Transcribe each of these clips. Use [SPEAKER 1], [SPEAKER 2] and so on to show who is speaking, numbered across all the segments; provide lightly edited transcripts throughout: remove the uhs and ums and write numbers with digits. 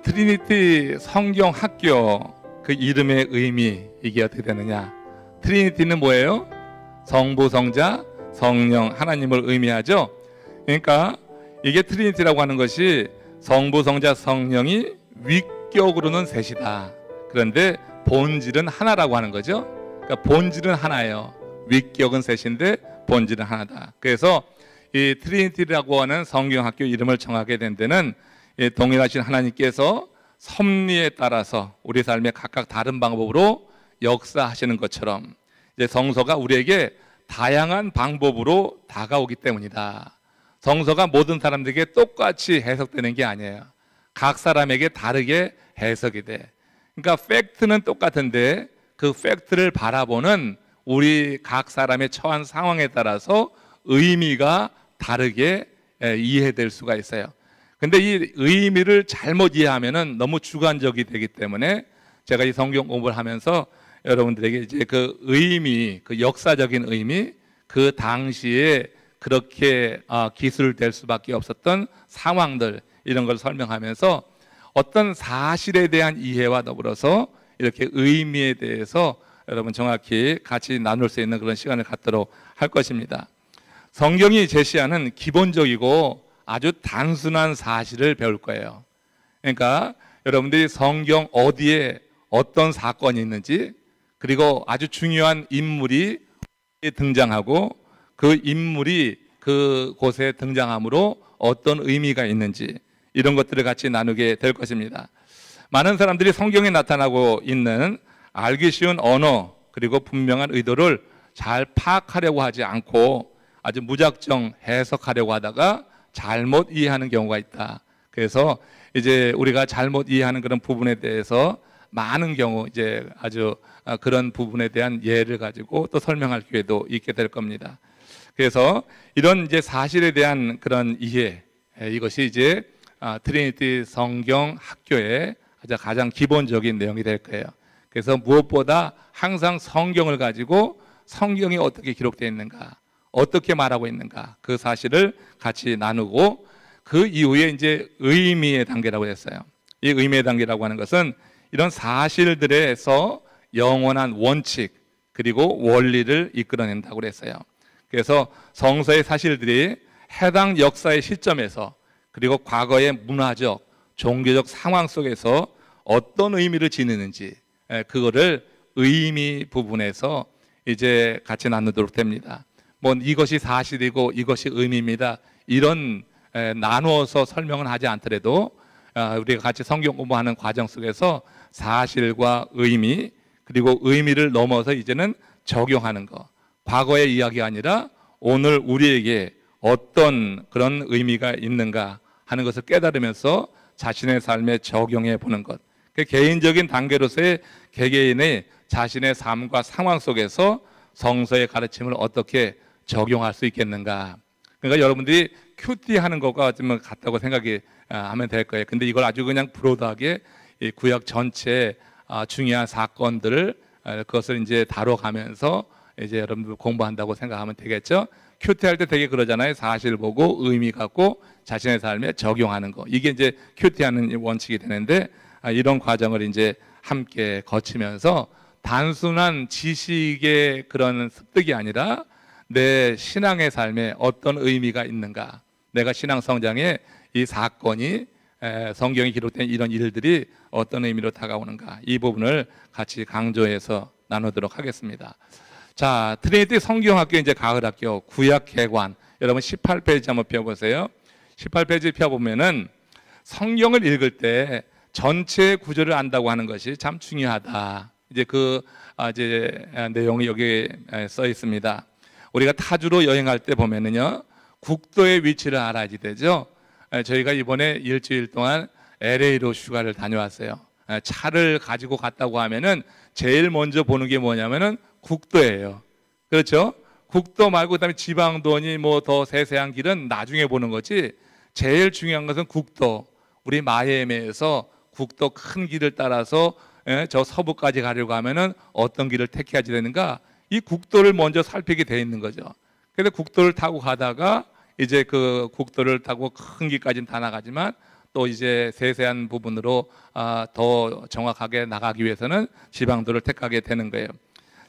[SPEAKER 1] 트리니티 성경 학교 그 이름의 의미 이게 어떻게 되느냐? 트리니티는 뭐예요? 성부, 성자, 성령 하나님을 의미하죠. 그러니까 이게 트리니티라고 하는 것이 성부, 성자, 성령이 위격으로는 셋이다. 그런데 본질은 하나라고 하는 거죠. 그러니까 본질은 하나예요. 위격은 셋인데 본질은 하나다. 그래서 이 트리니티라고 하는 성경학교 이름을 정하게 된 데는 동일하신 하나님께서 섭리에 따라서 우리 삶에 각각 다른 방법으로 역사하시는 것처럼 이제 성서가 우리에게 다양한 방법으로 다가오기 때문이다. 성서가 모든 사람들에게 똑같이 해석되는 게 아니에요. 각 사람에게 다르게 해석이 돼. 그러니까 팩트는 똑같은데 그 팩트를 바라보는 우리 각 사람의 처한 상황에 따라서 의미가 다르게 이해될 수가 있어요. 근데 이 의미를 잘못 이해하면은 너무 주관적이 되기 때문에 제가 이 성경 공부를 하면서 여러분들에게 이제 그 의미, 그 역사적인 의미, 그 당시에 그렇게 기술될 수밖에 없었던 상황들 이런 걸 설명하면서 어떤 사실에 대한 이해와 더불어서 이렇게 의미에 대해서 여러분 정확히 같이 나눌 수 있는 그런 시간을 갖도록 할 것입니다. 성경이 제시하는 기본적이고 아주 단순한 사실을 배울 거예요. 그러니까 여러분들이 성경 어디에 어떤 사건이 있는지, 그리고 아주 중요한 인물이 등장하고 그 인물이 그곳에 등장함으로 어떤 의미가 있는지 이런 것들을 같이 나누게 될 것입니다. 많은 사람들이 성경에 나타나고 있는 알기 쉬운 언어 그리고 분명한 의도를 잘 파악하려고 하지 않고 아주 무작정 해석하려고 하다가 잘못 이해하는 경우가 있다. 그래서 이제 우리가 잘못 이해하는 그런 부분에 대해서 많은 경우 이제 아주 그런 부분에 대한 예를 가지고 또 설명할 기회도 있게 될 겁니다. 그래서 이런 이제 사실에 대한 그런 이해, 이것이 이제 트리니티 성경 학교의 가장 기본적인 내용이 될 거예요. 그래서 무엇보다 항상 성경을 가지고 성경이 어떻게 기록되어 있는가, 어떻게 말하고 있는가 그 사실을 같이 나누고 그 이후에 이제 의미의 단계라고 했어요. 이 의미의 단계라고 하는 것은 이런 사실들에서 영원한 원칙 그리고 원리를 이끌어낸다고 그랬어요. 그래서 성서의 사실들이 해당 역사의 시점에서 그리고 과거의 문화적, 종교적 상황 속에서 어떤 의미를 지니는지 그거를 의미 부분에서 이제 같이 나누도록 됩니다. 뭐 이것이 사실이고 이것이 의미입니다. 이런 나누어서 설명은 하지 않더라도 우리가 같이 성경 공부하는 과정 속에서 사실과 의미 그리고 의미를 넘어서 이제는 적용하는 것, 과거의 이야기가 아니라 오늘 우리에게 어떤 그런 의미가 있는가 하는 것을 깨달으면서 자신의 삶에 적용해 보는 것, 그 개인적인 단계로서의 개개인의 자신의 삶과 상황 속에서 성서의 가르침을 어떻게 적용할 수 있겠는가. 그러니까 여러분들이 큐티 하는 것과 좀 같다고 생각이 하면 될 거예요. 근데 이걸 아주 그냥 브로드하게 이 구약 전체 중요한 사건들을 그것을 이제 다뤄가면서 이제 여러분들 공부한다고 생각하면 되겠죠. 큐티 할 때 되게 그러잖아요. 사실 보고 의미 갖고 자신의 삶에 적용하는 거. 이게 이제 큐티 하는 원칙이 되는데 이런 과정을 이제 함께 거치면서 단순한 지식의 그런 습득이 아니라 내 신앙의 삶에 어떤 의미가 있는가, 내가 신앙 성장에 이 사건이 성경에 기록된 이런 일들이 어떤 의미로 다가오는가, 이 부분을 같이 강조해서 나누도록 하겠습니다. 자, 트리니티 성경학교 이제 가을학교 구약 개관, 여러분 18페이지 한번 펴보세요. 18페이지 펴보면은 성경을 읽을 때 전체 구조를 안다고 하는 것이 참 중요하다. 이제 이제 내용이 여기 써 있습니다. 우리가 타주로 여행할 때 보면은요, 국도의 위치를 알아야지 되죠. 저희가 이번에 일주일 동안 LA로 휴가를 다녀왔어요. 차를 가지고 갔다고 하면은 제일 먼저 보는 게 뭐냐면은 국도예요. 그렇죠? 국도 말고 그다음에 지방도니 뭐 더 세세한 길은 나중에 보는 거지. 제일 중요한 것은 국도. 우리 마이애미에서 국도 큰 길을 따라서 저 서부까지 가려고 하면은 어떤 길을 택해야 되는가? 이 국도를 먼저 살피게 돼 있는 거죠. 그래서 국도를 타고 가다가 이제 그 국도를 타고 큰 길까지는 다 나가지만 또 이제 세세한 부분으로 더 정확하게 나가기 위해서는 지방도를 택하게 되는 거예요.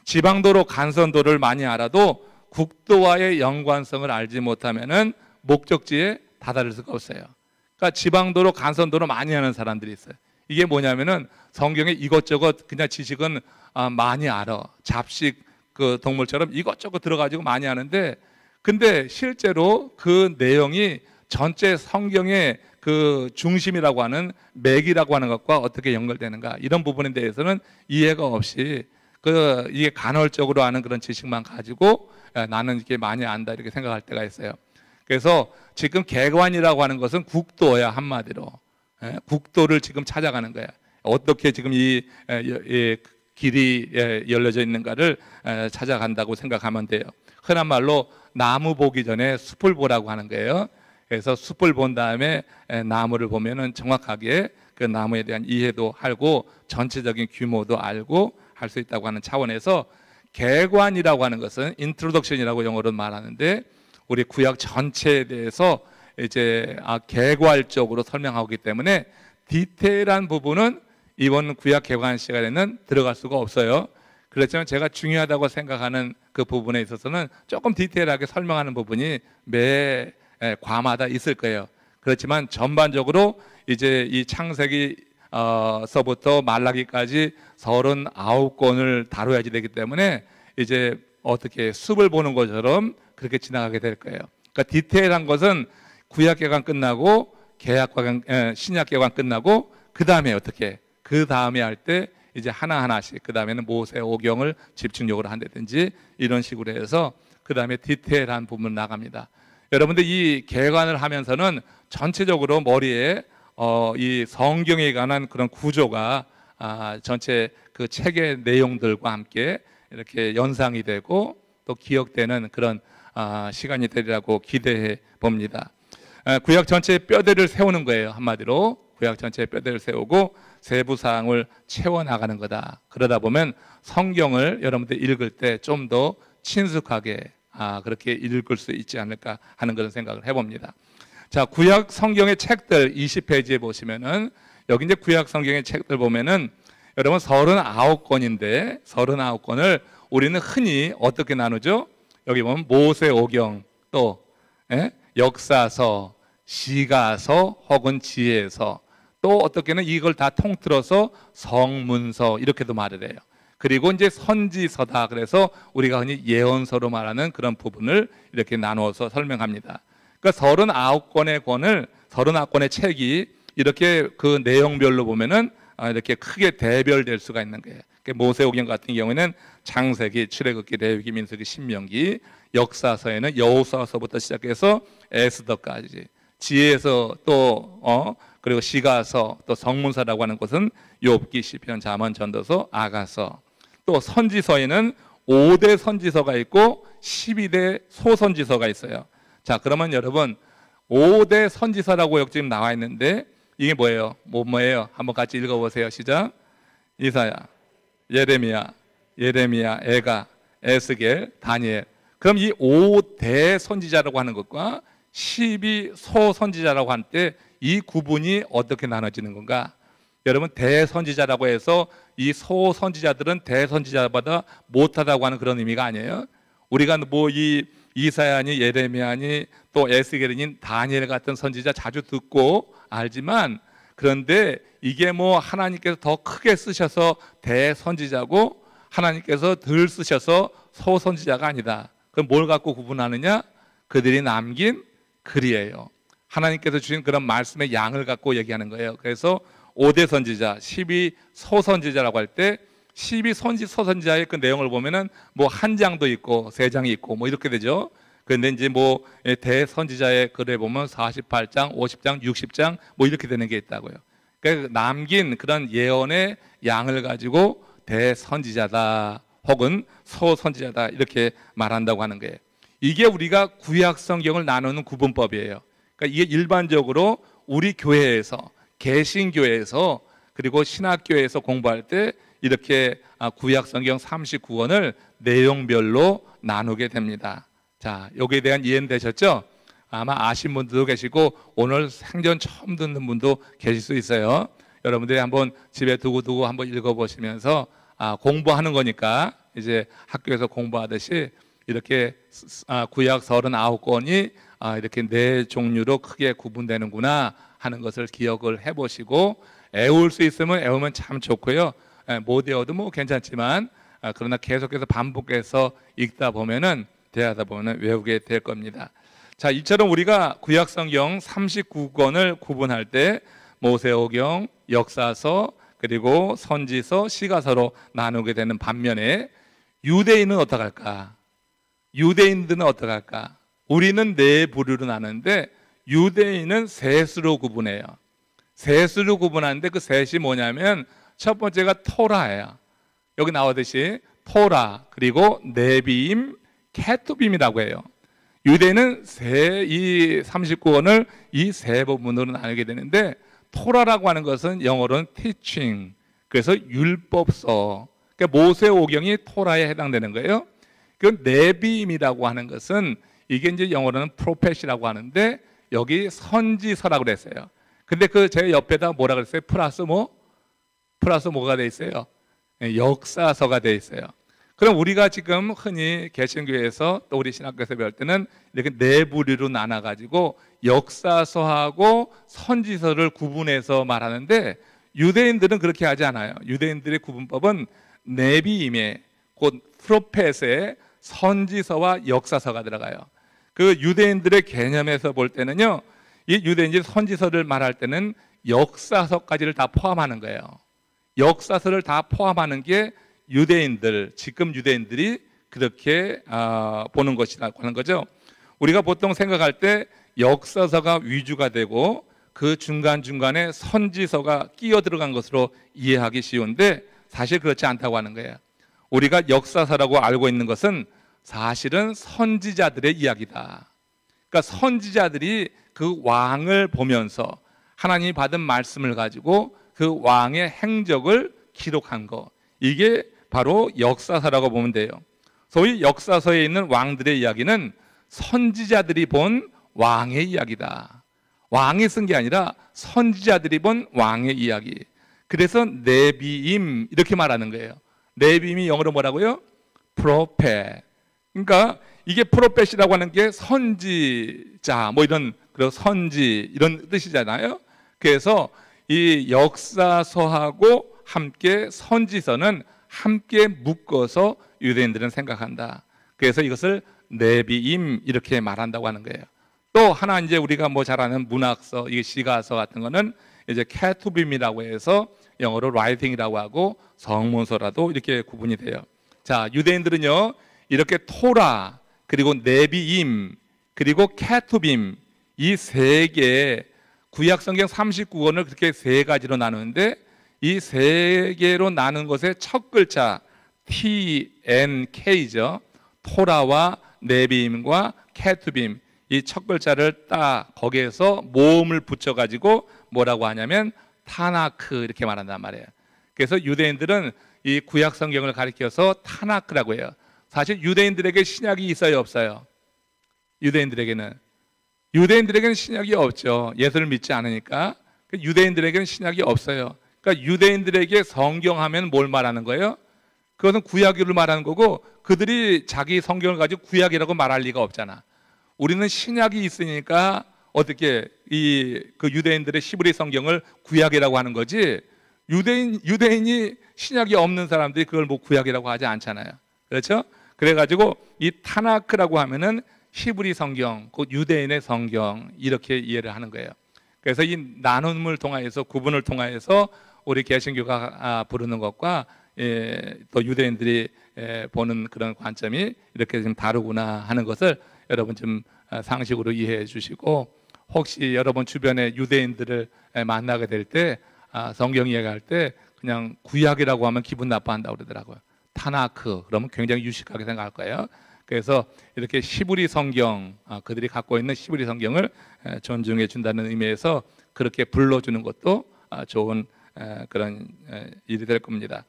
[SPEAKER 1] 지방도로 간선도를 많이 알아도 국도와의 연관성을 알지 못하면은 목적지에 다다를 수가 없어요. 그러니까 지방도로 간선도로 많이 하는 사람들이 있어요. 이게 뭐냐면은 성경에 이것저것 그냥 지식은 많이 알아. 잡식 그 동물처럼 이것저것 들어가지고 많이 하는데, 근데 실제로 그 내용이 전체 성경의 그 중심이라고 하는 맥이라고 하는 것과 어떻게 연결되는가, 이런 부분에 대해서는 이해가 없이 이게 간헐적으로 아는 그런 지식만 가지고 나는 이렇게 많이 안다 이렇게 생각할 때가 있어요. 그래서 지금 개관이라고 하는 것은 국도야, 한마디로. 국도를 지금 찾아가는 거야. 어떻게 지금 이 길이 열려져 있는가를 찾아간다고 생각하면 돼요. 흔한 말로 나무 보기 전에 숲을 보라고 하는 거예요. 그래서 숲을 본 다음에 나무를 보면은 정확하게 그 나무에 대한 이해도 하고 전체적인 규모도 알고 할 수 있다고 하는 차원에서, 개관이라고 하는 것은 인트로덕션이라고 영어로 말하는데, 우리 구약 전체에 대해서 이제 개괄적으로 설명하고 있기 때문에 디테일한 부분은 이번 구약 개관 시간에는 들어갈 수가 없어요. 그렇지만 제가 중요하다고 생각하는 그 부분에 있어서는 조금 디테일하게 설명하는 부분이 매 과마다 있을 거예요. 그렇지만 전반적으로 이제 이 창세기 서부터 말라기까지 39권을 다뤄야지 되기 때문에 이제 어떻게 숲을 보는 것처럼 그렇게 지나가게 될 거예요. 그러니까 디테일한 것은 구약 개관 끝나고 신약 개관 끝나고 그 다음에 어떻게, 그 다음에 할 때 이제 하나하나씩, 그 다음에는 모세오경을 집중적으로 한다든지 이런 식으로 해서 그 다음에 디테일한 부분 나갑니다. 여러분들 이 개관을 하면서는 전체적으로 머리에 이 성경에 관한 그런 구조가 전체 그 책의 내용들과 함께 이렇게 연상이 되고 또 기억되는 그런 시간이 되리라고 기대해 봅니다. 구약 전체의 뼈대를 세우는 거예요. 한마디로 구약 전체의 뼈대를 세우고 세부 사항을 채워나가는 거다. 그러다 보면 성경을 여러분들 읽을 때 좀 더 친숙하게 그렇게 읽을 수 있지 않을까 하는 그런 생각을 해봅니다. 자, 구약 성경의 책들 20페이지에 보시면은, 여기 이제 구약 성경의 책들 보면은 여러분 39권인데 39권을 우리는 흔히 어떻게 나누죠? 여기 보면 모세오경, 또 역사서, 시가서 혹은 지혜서, 또 어떻게는 이걸 다 통틀어서 성문서 이렇게도 말을 해요. 그리고 이제 선지서다. 그래서 우리가 흔히 예언서로 말하는 그런 부분을 이렇게 나누어서 설명합니다. 그러니까 39권의 책이 이렇게 그 내용별로 보면은 이렇게 크게 대별될 수가 있는 거예요. 그러니까 모세오경 같은 경우에는 창세기, 출애굽기, 레위기, 민수기, 신명기, 역사서에는 여호수아서부터 시작해서 에스더까지, 지혜서 또 그리고 시가서, 또 성문서라고 하는 것은 욥기, 시편, 잠언, 전도서, 아가서, 또 선지서에는 5대 선지서가 있고 12대 소선지서가 있어요. 자, 그러면 여러분 5대 선지서라고 여기 지금 나와 있는데 이게 뭐예요? 뭐예요? 한번 같이 읽어보세요. 시작. 이사야, 예레미야, 에가, 에스겔, 다니엘. 그럼 이 5대 선지자라고 하는 것과 12소 선지자라고 할 때 이 구분이 어떻게 나눠지는 건가? 여러분, 대선지자라고 해서 이 소선지자들은 대선지자보다 못하다고 하는 그런 의미가 아니에요. 우리가 뭐 이 이사야니, 예레미야니, 또 에스겔이니, 다니엘 같은 선지자 자주 듣고 알지만, 그런데 이게 뭐 하나님께서 더 크게 쓰셔서 대선지자고 하나님께서 덜 쓰셔서 소선지자가 아니다. 그럼 뭘 갖고 구분하느냐? 그들이 남긴 글이에요. 하나님께서 주신 그런 말씀의 양을 갖고 얘기하는 거예요. 그래서 5대 선지자, 12소선지자라고 할 때 12소선지자의 그 내용을 보면은 뭐 한 장도 있고 세 장이 있고 뭐 이렇게 되죠. 그런데 이제 뭐 대선지자의 글에 보면 48장, 50장, 60장 뭐 이렇게 되는 게 있다고요. 그러니까 남긴 그런 예언의 양을 가지고 대선지자다 혹은 소선지자다 이렇게 말한다고 하는 거예요. 이게 우리가 구약 성경을 나누는 구분법이에요. 그러니까 이게 일반적으로 우리 교회에서, 개신교회에서, 그리고 신학교에서 공부할 때 이렇게 구약 성경 39권을 내용별로 나누게 됩니다. 자, 여기에 대한 이해는 되셨죠? 아마 아신 분들도 계시고 오늘 생전 처음 듣는 분도 계실 수 있어요. 여러분들이 한번 집에 두고 한번 읽어보시면서 공부하는 거니까 이제 학교에서 공부하듯이 이렇게 구약 39권이 이렇게 네 종류로 크게 구분되는구나 하는 것을 기억을 해보시고 애울 수 있으면 애우면 참 좋고요. 못 외워도 뭐 괜찮지만 그러나 계속해서 반복해서 읽다 보면은 대하다 보면은 외우게 될 겁니다. 자, 이처럼 우리가 구약 성경 39권을 구분할 때 모세오경, 역사서, 그리고 선지서, 시가서로 나누게 되는 반면에 유대인은 어떡할까? 유대인들은 어떡할까? 우리는 네 부류로 나누는데 유대인은 셋으로 구분해요. 셋으로 구분하는데 그 셋이 뭐냐면 첫 번째가 토라예요. 여기 나오듯이 토라, 그리고 네비임, 케투빔이라고 해요. 유대인은 이 39권을 이 세 부분으로 나누게 되는데 토라라고 하는 것은 영어로는 teaching, 그래서 율법서, 그러니까 모세오경이 토라에 해당되는 거예요. 그 네비임이라고 하는 것은 이게 이제 영어로는 프로펫이라고 하는데 여기 선지서라고 그랬어요. 근데 그 제 옆에다 뭐라 그랬어요? 플러스 뭐가 돼 있어요? 역사서가 돼 있어요. 그럼 우리가 지금 흔히 개신교에서 또 우리 신학교에서 배울 때는 이렇게 네 부류로 나눠가지고 역사서하고 선지서를 구분해서 말하는데 유대인들은 그렇게 하지 않아요. 유대인들의 구분법은 네비임에 곧 프로펫에 선지서와 역사서가 들어가요. 그 유대인들의 개념에서 볼 때는요, 이 유대인들이 선지서를 말할 때는 역사서까지를 다 포함하는 거예요. 역사서를 다 포함하는 게 유대인들, 지금 유대인들이 그렇게 보는 것이라고 하는 거죠. 우리가 보통 생각할 때 역사서가 위주가 되고 그 중간중간에 선지서가 끼어 들어간 것으로 이해하기 쉬운데 사실 그렇지 않다고 하는 거예요. 우리가 역사서라고 알고 있는 것은 사실은 선지자들의 이야기다. 그러니까 선지자들이 그 왕을 보면서 하나님이 받은 말씀을 가지고 그 왕의 행적을 기록한 거, 이게 바로 역사서라고 보면 돼요. 소위 역사서에 있는 왕들의 이야기는 선지자들이 본 왕의 이야기다. 왕이 쓴 게 아니라 선지자들이 본 왕의 이야기. 그래서 네비임 이렇게 말하는 거예요. 네비임이 영어로 뭐라고요? 프로페. 그러니까 이게 프로펫이라고 하는 게 선지자, 뭐 이런 그런 선지 이런 뜻이잖아요. 그래서 이 역사서하고 함께 선지서는 함께 묶어서 유대인들은 생각한다. 그래서 이것을 네비임 이렇게 말한다고 하는 거예요. 또 하나 이제 우리가 뭐 잘 아는 문학서, 이게 시가서 같은 거는 이제 케투빔이라고 해서 영어로 라이팅이라고 하고 성문서라도 이렇게 구분이 돼요. 자, 유대인들은요 이렇게 토라, 그리고 네비임, 그리고 케투빔, 이 세 개, 구약성경 39권을 그렇게 세 가지로 나누는데 이 세 개로 나눈 것의 첫 글자 TNK죠. 토라와 네비임과 케투빔, 이 첫 글자를 딱 거기에서 모음을 붙여가지고 뭐라고 하냐면 타나크 이렇게 말한단 말이에요. 그래서 유대인들은 이 구약성경을 가리켜서 타나크라고 해요. 사실 유대인들에게 신약이 있어요, 없어요? 유대인들에게는 신약이 없죠. 예수를 믿지 않으니까. 유대인들에게는 신약이 없어요. 그러니까 유대인들에게 성경하면 뭘 말하는 거예요? 그것은 구약을 말하는 거고 그들이 자기 성경을 가지고 구약이라고 말할 리가 없잖아. 우리는 신약이 있으니까 어떻게 그 유대인들의 히브리 성경을 구약이라고 하는 거지, 유대인이 신약이 없는 사람들이 그걸 뭐 구약이라고 하지 않잖아요. 그렇죠? 그래가지고 이 타나크라고 하면은 히브리 성경, 곧 유대인의 성경 이렇게 이해를 하는 거예요. 그래서 이 나눔을 통하여서, 구분을 통하여서 우리 개신교가 부르는 것과 또 유대인들이 보는 그런 관점이 이렇게 좀 다르구나 하는 것을 여러분 좀 상식으로 이해해 주시고, 혹시 여러분 주변에 유대인들을 만나게 될 때 성경 이야기할 때 그냥 구약이라고 하면 기분 나빠한다고 그러더라고요. 타나크 그러면 굉장히 유식하게 생각할 거예요. 그래서 이렇게 히브리 성경, 그들이 갖고 있는 히브리 성경을 존중해 준다는 의미에서 그렇게 불러주는 것도 좋은 그런 일이 될 겁니다.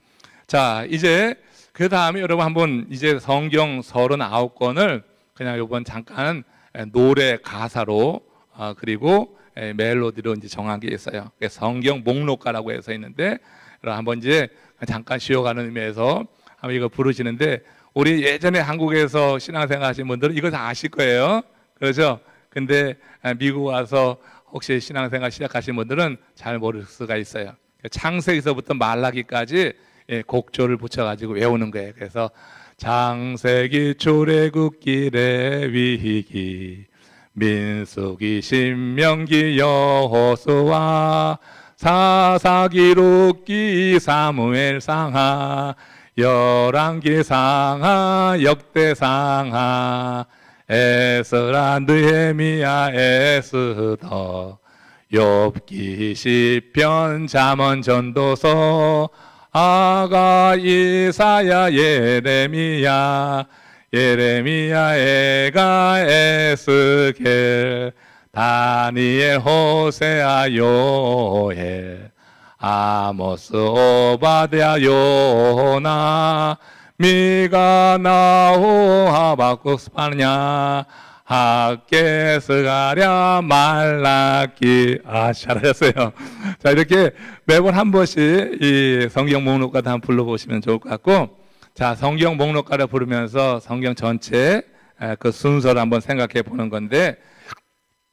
[SPEAKER 1] 자, 이제 그 다음에 여러분 한번 이제 성경 39권을 그냥 이번 잠깐 노래 가사로 그리고 멜로디로 이제 정한 게 있어요. 성경 목록가라고 해서 있는데 한번 이제 잠깐 쉬어가는 의미에서 한번 이거 부르시는데 우리 예전에 한국에서 신앙생활 하신 분들은 이거 다 아실 거예요. 그렇죠? 근데 미국 와서 혹시 신앙생활 시작하신 분들은 잘 모를 수가 있어요. 창세기서부터 말라기까지 곡조를 붙여가지고 외우는 거예요. 그래서 창세기 출애굽기 레위기 민수기 신명기 여호수아 사사기 룻기 사무엘 상하 열왕기 상하 역대 상하 에스라 느헤미야 에스더 욥기 시편 잠언 전도서 아가 이사야 예레미야 에가 에스겔 다니엘 호세아 요엘 아모스 오바댜 요나 미가 나후 하박국 스파냐 학개 스가랴 말라기 잘하셨어요. 자, 이렇게 매번 한 번씩 이 성경 목록가도 한번 불러보시면 좋을 것 같고, 자, 성경 목록가를 부르면서 성경 전체 그 순서를 한번 생각해 보는 건데,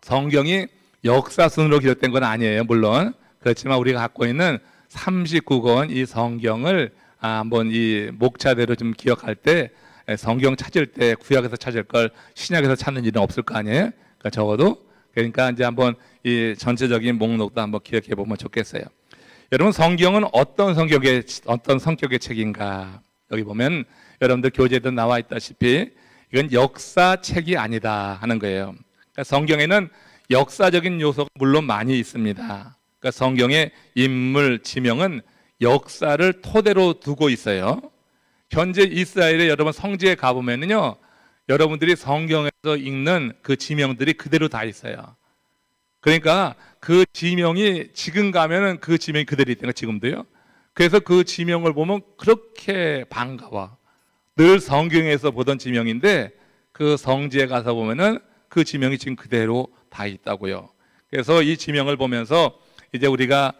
[SPEAKER 1] 성경이 역사 순으로 기록된 건 아니에요. 물론 그렇지만 우리가 갖고 있는 39권 이 성경을 한번 이 목차대로 좀 기억할 때 성경 찾을 때 구약에서 찾을 걸 신약에서 찾는 일은 없을 거 아니에요. 그러니까 적어도 그러니까 이제 한번 이 전체적인 목록도 한번 기억해 보면 좋겠어요. 여러분, 성경은 어떤 성격의 책인가? 여기 보면 여러분들 교재에도 나와 있다시피 이건 역사책이 아니다 하는 거예요. 그러니까 성경에는 역사적인 요소가 물론 많이 있습니다. 그러니까 성경의 인물 지명은 역사를 토대로 두고 있어요. 현재 이스라엘에 여러분 성지에 가보면요, 여러분들이 성경에서 읽는 그 지명들이 그대로 다 있어요. 그러니까 그 지명이 지금 가면은 그 지명이 그대로 있다는 거, 지금도요. 그래서 그 지명을 보면 그렇게 반가워. 늘 성경에서 보던 지명인데 그 성지에 가서 보면은 그 지명이 지금 그대로 다 있다고요. 그래서 이 지명을 보면서 이제 우리가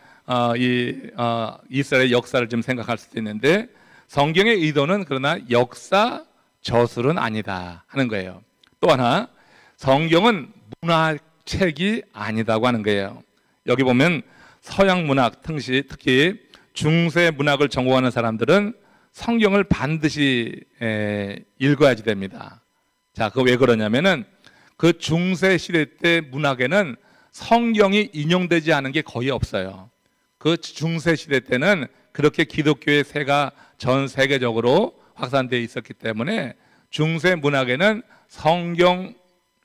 [SPEAKER 1] 이스라엘의 역사를 좀 생각할 수도 있는데, 성경의 의도는 그러나 역사 저술은 아니다 하는 거예요. 또 하나, 성경은 문화책이 아니다고 하는 거예요. 여기 보면 서양 문학, 특히 중세 문학을 전공하는 사람들은 성경을 반드시 읽어야지 됩니다. 자, 그거 왜 그러냐면은 그 중세 시대 때 문학에는 성경이 인용되지 않은 게 거의 없어요. 그 중세 시대 때는 그렇게 기독교의 세가 전 세계적으로 확산되어 있었기 때문에 중세 문학에는 성경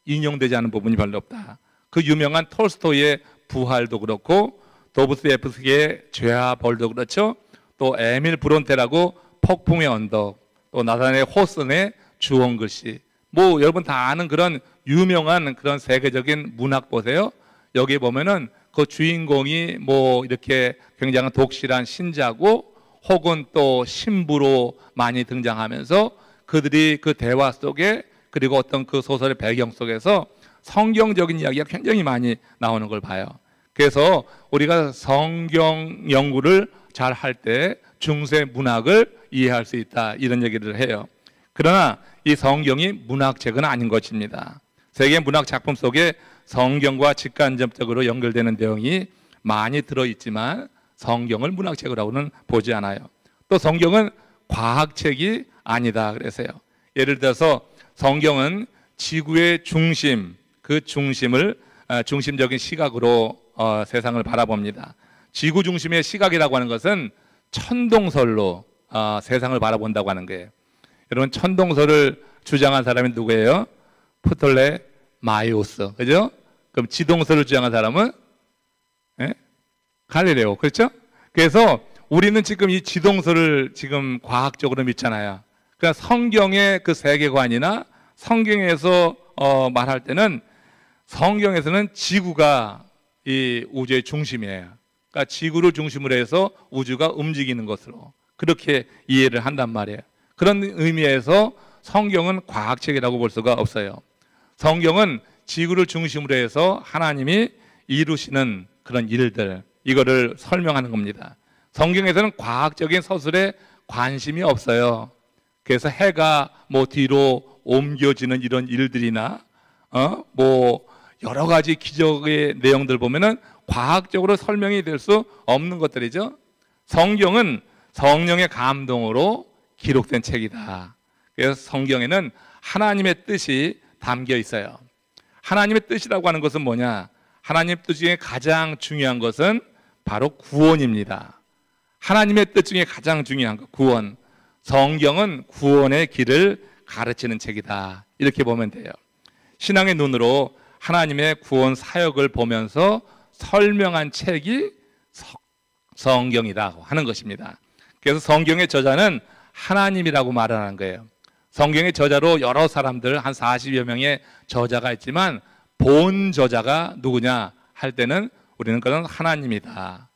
[SPEAKER 1] 인용되지 않은 부분이 별로 없다. 그 유명한 톨스토이의 부활도 그렇고, 도스토옙스키의 죄와 벌도 그렇죠. 또 에밀 브론테라고 폭풍의 언덕, 또 나타나의 호슨의 주홍글씨, 뭐 여러분 다 아는 그런 유명한 그런 세계적인 문학 보세요. 여기 보면은 그 주인공이 뭐 이렇게 굉장히 독실한 신자고 혹은 또 신부로 많이 등장하면서 그들이 그 대화 속에, 그리고 어떤 그 소설의 배경 속에서 성경적인 이야기가 굉장히 많이 나오는 걸 봐요. 그래서 우리가 성경 연구를 잘 할 때 중세 문학을 이해할 수 있다, 이런 얘기를 해요. 그러나 이 성경이 문학책은 아닌 것입니다. 세계 문학 작품 속에 성경과 직간접적으로 연결되는 내용이 많이 들어있지만 성경을 문학책이라고는 보지 않아요. 또 성경은 과학책이 아니다 그래서요. 예를 들어서 성경은 지구의 중심, 그 중심을 중심적인 시각으로 세상을 바라봅니다. 지구 중심의 시각이라고 하는 것은 천동설로 세상을 바라본다고 하는 거예요. 여러분, 천동설을 주장한 사람이 누구예요? 프톨레마이오스, 그죠? 그럼 지동설을 주장한 사람은 갈릴레오, 그렇죠? 그래서 우리는 지금 이 지동설을 지금 과학적으로 믿잖아요. 그러니까 성경의 그 세계관이나 성경에서 말할 때는 성경에서는 지구가 이 우주의 중심이에요. 그러니까 지구를 중심으로 해서 우주가 움직이는 것으로 그렇게 이해를 한단 말이에요. 그런 의미에서 성경은 과학책이라고 볼 수가 없어요. 성경은 지구를 중심으로 해서 하나님이 이루시는 그런 일들, 이거를 설명하는 겁니다. 성경에서는 과학적인 서술에 관심이 없어요. 그래서 해가 뭐 뒤로 옮겨지는 이런 일들이나 뭐 여러 가지 기적의 내용들 보면은 과학적으로 설명이 될 수 없는 것들이죠. 성경은 성령의 감동으로 기록된 책이다. 그래서 성경에는 하나님의 뜻이 담겨 있어요. 하나님의 뜻이라고 하는 것은 뭐냐? 하나님의 뜻 중에 가장 중요한 것은 바로 구원입니다. 하나님의 뜻 중에 가장 중요한 것, 구원. 성경은 구원의 길을 가르치는 책이다. 이렇게 보면 돼요. 신앙의 눈으로 하나님의 구원 사역을 보면서 설명한 책이 성경이라고 하는 것입니다. 그래서 성경의 저자는 하나님이라고 말을 하는 거예요. 성경의 저자로 여러 사람들 한 40여 명의 저자가 있지만 본 저자가 누구냐 할 때는 우리는 그건 하나님이다.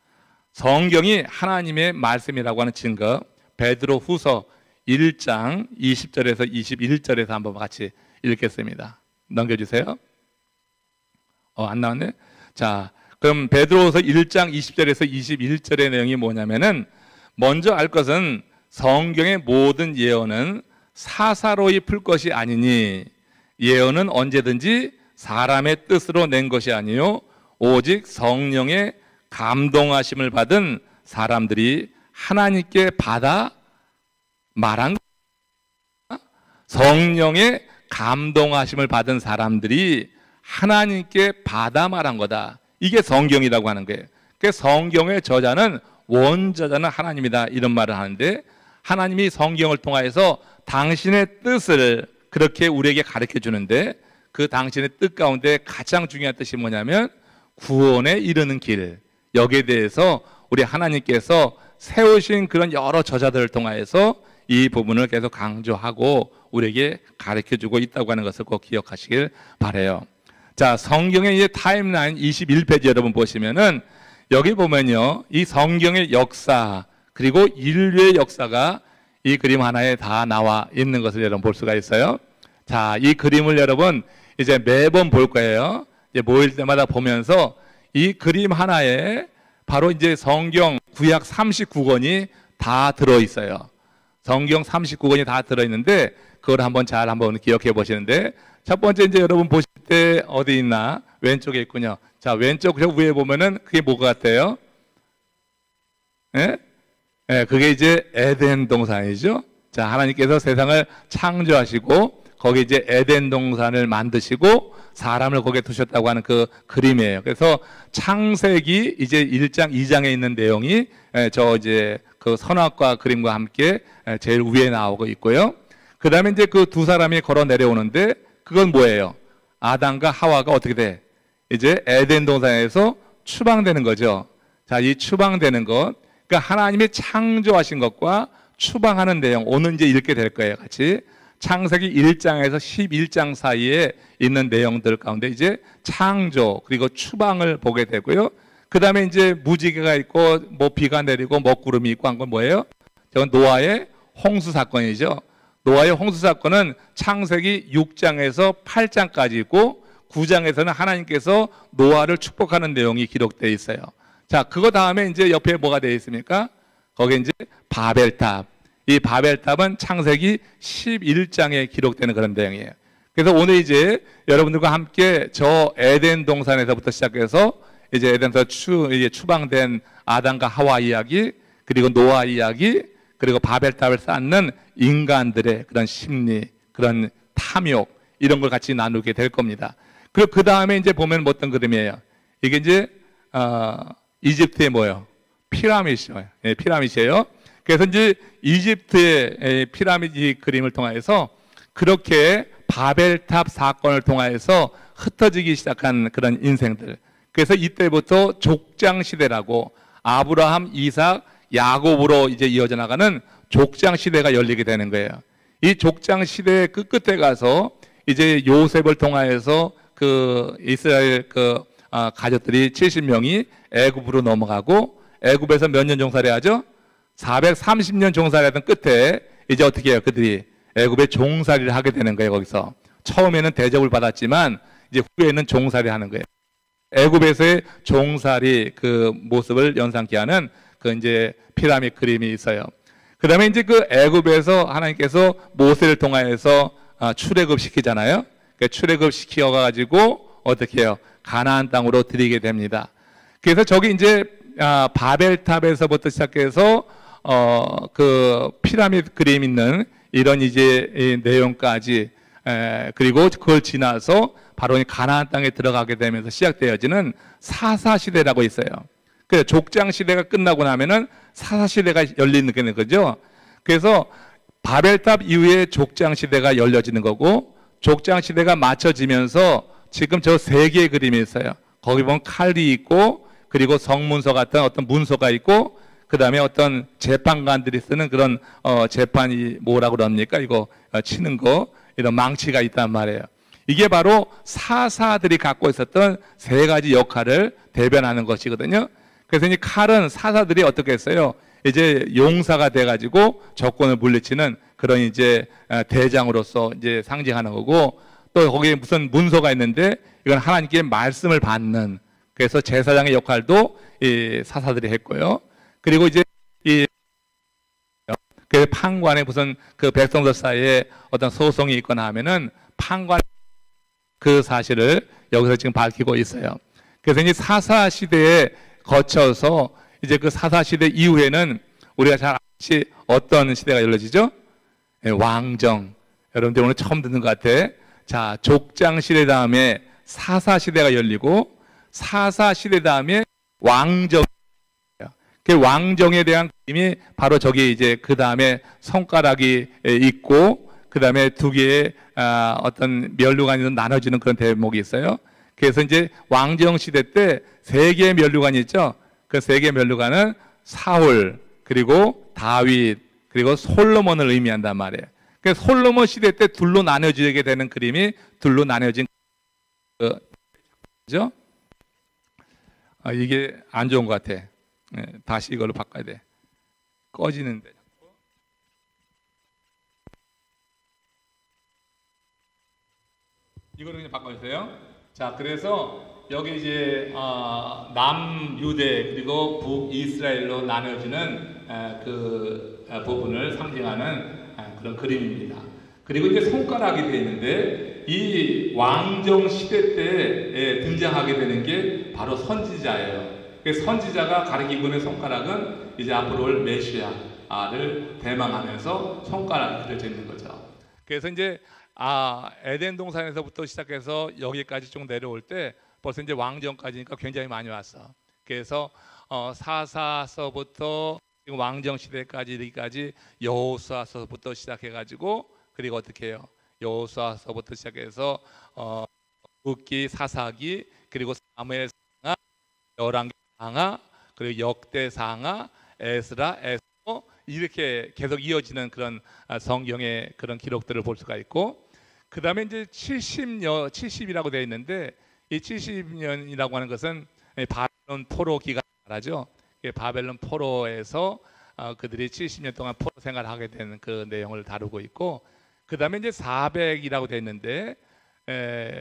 [SPEAKER 1] 성경이 하나님의 말씀이라고 하는 증거, 베드로 후서 1장 20절에서 21절에서 한번 같이 읽겠습니다. 넘겨주세요. 안 나왔네? 자, 그럼 베드로후서 1장 20절에서 21절의 내용이 뭐냐면은, 먼저 알 것은 성경의 모든 예언은 사사로이 풀 것이 아니니, 예언은 언제든지 사람의 뜻으로 낸 것이 아니요 오직 성령의 감동하심을 받은 사람들이 하나님께 받아 말한, 성령의 감동하심을 받은 사람들이 하나님께 받아 말한 거다. 이게 성경이라고 하는 거예요. 그래서 성경의 저자는, 원저자는 하나님이다, 이런 말을 하는데, 하나님이 성경을 통하여서 당신의 뜻을 그렇게 우리에게 가르쳐 주는데, 그 당신의 뜻 가운데 가장 중요한 뜻이 뭐냐면 구원에 이르는 길, 여기에 대해서 우리 하나님께서 세우신 그런 여러 저자들을 통하여서 이 부분을 계속 강조하고 우리에게 가르쳐 주고 있다고 하는 것을 꼭 기억하시길 바라요. 자, 성경의 이제 타임라인 21페이지 여러분 보시면은, 여기 보면요, 이 성경의 역사 그리고 인류의 역사가 이 그림 하나에 다 나와 있는 것을 여러분 볼 수가 있어요. 자, 이 그림을 여러분 이제 매번 볼 거예요. 이제 모일 때마다 보면서 이 그림 하나에 바로 이제 성경 구약 39권이 다 들어 있어요. 성경 39권이 다 들어 있는데, 그걸 한번 기억해 보시는데, 첫 번째 이제 여러분 보실 때 어디 있나? 왼쪽에 있군요. 자, 왼쪽 위에 보면은 그게 뭐가 같아요? 예? 예, 그게 이제 에덴 동산이죠. 자, 하나님께서 세상을 창조하시고 거기 이제 에덴 동산을 만드시고 사람을 거기에 두셨다고 하는 그 그림이에요. 그래서 창세기 이제 1장, 2장에 있는 내용이 저 이제 그 선악과 그림과 함께 제일 위에 나오고 있고요. 그 다음에 이제 그 두 사람이 걸어 내려오는데, 그건 뭐예요? 아담과 하와가 어떻게 돼? 이제 에덴 동산에서 추방되는 거죠. 자, 이 추방되는 것, 그러니까 하나님이 창조하신 것과 추방하는 내용, 오늘 이제 읽게 될 거예요, 같이. 창세기 1장에서 11장 사이에 있는 내용들 가운데 이제 창조 그리고 추방을 보게 되고요. 그 다음에 이제 무지개가 있고 뭐 비가 내리고 먹구름이 있고 한 건 뭐예요? 저건 노아의 홍수 사건이죠. 노아의 홍수 사건은 창세기 6장에서 8장까지 있고 9장에서는 하나님께서 노아를 축복하는 내용이 기록되어 있어요. 자, 그거 다음에 이제 옆에 뭐가 되어 있습니까? 거기에 이제 바벨탑. 이 바벨탑은 창세기 11장에 기록되는 그런 내용이에요. 그래서 오늘 이제 여러분들과 함께 저 에덴 동산에서부터 시작해서 이제 에덴에서 추방된 아담과 하와 이야기, 그리고 노아 이야기, 그리고 바벨탑을 쌓는 인간들의 그런 심리, 그런 탐욕, 이런 걸 같이 나누게 될 겁니다. 그리고 그 다음에 이제 보면 어떤 그림이에요? 이게 이제 이집트의 뭐예요? 피라미드예요. 예, 피라미드예요. 그래서 이제 이집트의 피라미드 그림을 통해서 그렇게 바벨탑 사건을 통해서 흩어지기 시작한 그런 인생들. 그래서 이때부터 족장 시대라고, 아브라함, 이삭, 야곱으로 이제 이어져 나가는 족장 시대가 열리게 되는 거예요. 이 족장 시대의 끝에 가서 이제 요셉을 통하여서 그 이스라엘 가족들이 70명이 애굽으로 넘어가고, 애굽에서 몇 년 종살이 하죠? 430년 종살이하던 끝에 이제 어떻게 해요? 그들이 애굽에 종살이를 하게 되는 거예요. 거기서 처음에는 대접을 받았지만 이제 후에는 종살이 하는 거예요. 애굽에서의 종살이 그 모습을 연상케 하는 그 이제 피라미드 그림이 있어요. 그 다음에 이제 그 애굽에서 하나님께서 모세를 통하여서 출애굽 시키잖아요. 출애굽 시켜가지고 어떻게 해요? 가나안 땅으로 들이게 됩니다. 그래서 저기 이제 바벨탑에서부터 시작해서 그 피라미드 그림 있는 이런 이제 이 내용까지 그리고 그걸 지나서 바로 이 가나안 땅에 들어가게 되면서 시작되어지는 사사 시대라고 있어요. 그래서 족장 시대가 끝나고 나면은 사사 시대가 열리는 거죠. 그래서 바벨탑 이후에 족장 시대가 열려지는 거고, 족장 시대가 맞춰지면서 지금 저 세 개의 그림이 있어요. 거기 보면 칼이 있고, 그리고 성문서 같은 어떤 문서가 있고, 그 다음에 어떤 재판관들이 쓰는 그런 재판이 뭐라고 그럽니까? 이거 치는 거, 이런 망치가 있단 말이에요. 이게 바로 사사들이 갖고 있었던 세 가지 역할을 대변하는 것이거든요. 그래서 이 칼은 사사들이 어떻게 했어요? 이제 용사가 돼가지고 적군을 물리치는 그런 이제 대장으로서 이제 상징하는 거고, 또 거기에 무슨 문서가 있는데 이건 하나님께 말씀을 받는, 그래서 제사장의 역할도 이 사사들이 했고요. 그리고 이제 그 판관에 무슨 그 백성들 사이에 어떤 소송이 있거나 하면은 판관 그 사실을 여기서 지금 밝히고 있어요. 그래서 이제 사사 시대에 거쳐서 이제 그 사사 시대 이후에는 우리가 잘 아시 어떤 시대가 열려지죠? 왕정. 여러분들 오늘 처음 듣는 것 같아. 자, 족장 시대 다음에 사사 시대가 열리고, 사사 시대 다음에 왕정. 그 왕정에 대한 그림이 바로 저기 이제 그 다음에 손가락이 있고, 그 다음에 두 개의 어떤 면류관이 나눠지는 그런 대목이 있어요. 그래서 이제 왕정 시대 때 세 개의 면류관이 있죠. 그 세 개의 면류관은 사울, 그리고 다윗, 그리고 솔로몬을 의미한단 말이에요. 그래서 솔로몬 시대 때 둘로 나눠지게 되는 그림이 둘로 나눠진 그죠? 이게 안 좋은 것 같아. 다시 이걸로 바꿔야 돼. 꺼지는데. 이걸로 그냥 바꿔주세요. 자, 그래서 여기 이제 남유대 그리고 북이스라엘로 나눠지는 그 부분을 상징하는 그런 그림입니다. 그리고 이제 손가락이 되어 있는데, 이 왕정 시대 때 등장하게 되는 게 바로 선지자예요. 선지자가 가리키고 있는 손가락은 이제 앞으로 올 메시아를 대망하면서 손가락이 그려져 있는 거죠. 그래서 이제 에덴 동산에서부터 시작해서 여기까지 쭉 내려올 때 벌써 이제 왕정까지니까 굉장히 많이 왔어. 그래서 사사서부터 지금 왕정 시대까지 이르기까지 여호수아서부터 시작해가지고, 그리고 어떻게 해요? 여호수아서부터 시작해서 룻기, 사사기, 그리고 사무엘상하, 열왕기 상하, 그리고 역대상하, 에스라, 에스더, 이렇게 계속 이어지는 그런 성경의 그런 기록들을 볼 수가 있고, 그 다음에 이제 70이라고 되어 있는데, 이 70년이라고 하는 것은 바벨론 포로 기간 말하죠. 바벨론 포로에서 그들이 70년 동안 포로 생활을 하게 되는 그 내용을 다루고 있고, 그 다음에 이제 400이라고 되어 있는데,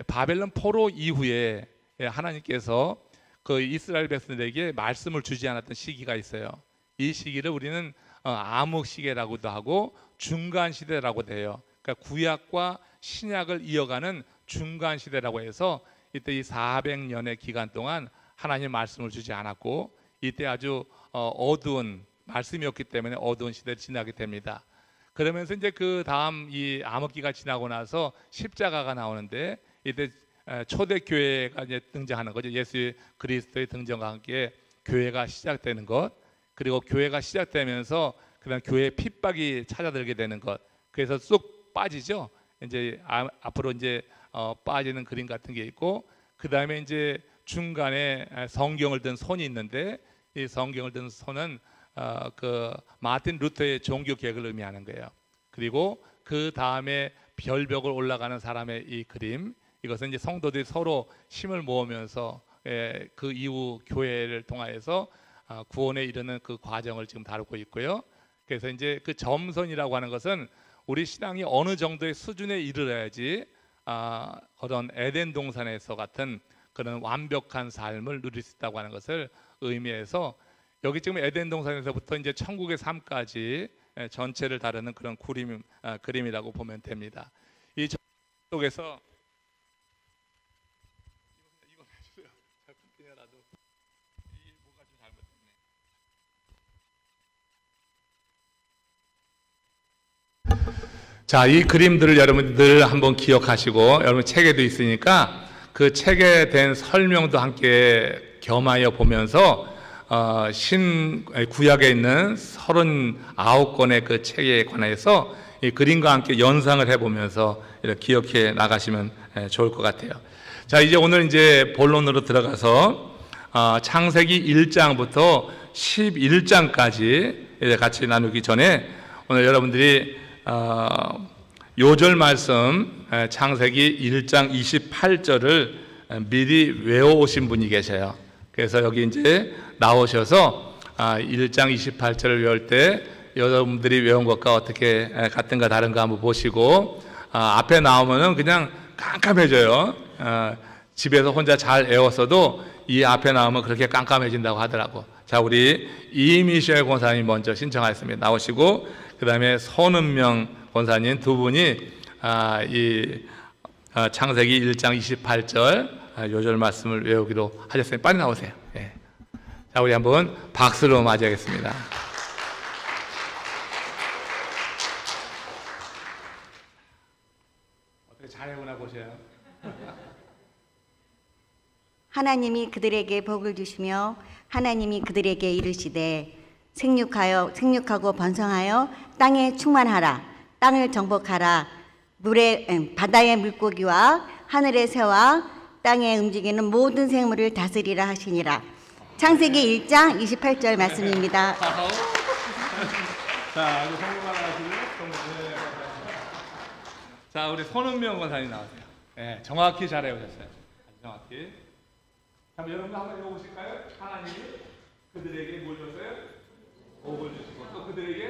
[SPEAKER 1] 바벨론 포로 이후에 하나님께서 그 이스라엘 백성들에게 말씀을 주지 않았던 시기가 있어요. 이 시기를 우리는 암흑 시기라고도 하고 중간 시대라고 돼요. 그러니까 구약과 신약을 이어가는 중간 시대라고 해서, 이때 이 400년의 기간 동안 하나님 말씀을 주지 않았고, 이때 아주 어두운 말씀이었기 때문에 어두운 시대를 지나게 됩니다. 그러면서 이제 그 다음 이 암흑기가 지나고 나서 십자가가 나오는데, 이때 초대교회가 이제 등장하는 거죠. 예수 그리스도의 등장과 함께 교회가 시작되는 것, 그리고 교회가 시작되면서 그다음 교회의 핍박이 찾아들게 되는 것, 그래서 쑥 빠지죠. 이제 앞으로 이제 빠지는 그림 같은 게 있고, 그 다음에 이제 중간에 성경을 든 손이 있는데, 이 성경을 든 손은 그 마틴 루터의 종교 개혁을 의미하는 거예요. 그리고 그 다음에 별벽을 올라가는 사람의 이 그림, 이것은 이제 성도들이 서로 힘을 모으면서 그 이후 교회를 통하여서 구원에 이르는 그 과정을 지금 다루고 있고요. 그래서 이제 그 점선이라고 하는 것은 우리 신앙이 어느 정도의 수준에 이르러야지 그런 에덴 동산에서 같은 그런 완벽한 삶을 누릴 수 있다고 하는 것을 의미해서 여기 지금 에덴 동산에서부터 이제 천국의 삶까지 전체를 다루는 그런 그림이라고 보면 됩니다. 이 속에서 이거 해주세요. 잘 끊기냐라도 이 뭐가 좀 잘못됐네. 자, 이 그림들을 여러분들 한번 기억하시고 여러분 책에도 있으니까 그 책에 대한 설명도 함께 겸하여 보면서 구약에 있는 39권의 그 책에 관해서 이 그림과 함께 연상을 해보면서 이렇게 기억해 나가시면 좋을 것 같아요. 자, 이제 오늘 이제 본론으로 들어가서 창세기 1장부터 11장까지 같이 나누기 전에 오늘 여러분들이 요절 말씀 창세기 1장 28절을 미리 외워오신 분이 계셔요. 그래서 여기 이제 나오셔서 1장 28절을 외울 때 여러분들이 외운 것과 어떻게 같은가 다른가 한번 보시고 앞에 나오면은 그냥 깜깜해져요. 집에서 혼자 잘 외웠어도 이 앞에 나오면 그렇게 깜깜해진다고 하더라고. 자, 우리 이미셸 권사님 먼저 신청하였습니다. 나오시고 그 다음에 손은명 권사님 두 분이 이 창세기 1장 28절 요절 말씀을 외우기로 하셨어요. 빨리 나오세요. 예. 자, 우리 한번 박수로 맞이하겠습니다. 어떻게 잘 외우나 보셔요.
[SPEAKER 2] 하나님이 그들에게 복을 주시며 하나님이 그들에게 이르시되 생육하고 번성하여 땅에 충만하라. 땅을 정복하라. 바다의 물고기와 하늘의 새와 땅에 움직이는 모든 생물을 다스리라 하시니라. 창세기 1장 28절 말씀입니다.
[SPEAKER 1] 자, 이거 성공하라 하시고요. 자, 우리 손은명 권사님 나오세요. 네, 정확히 잘 외우셨어요. 정확히. 그럼 여러분 한번 읽어보실까요? 하나님이 그들에게 뭘 줬어요? 복을 주시고 또 그들에게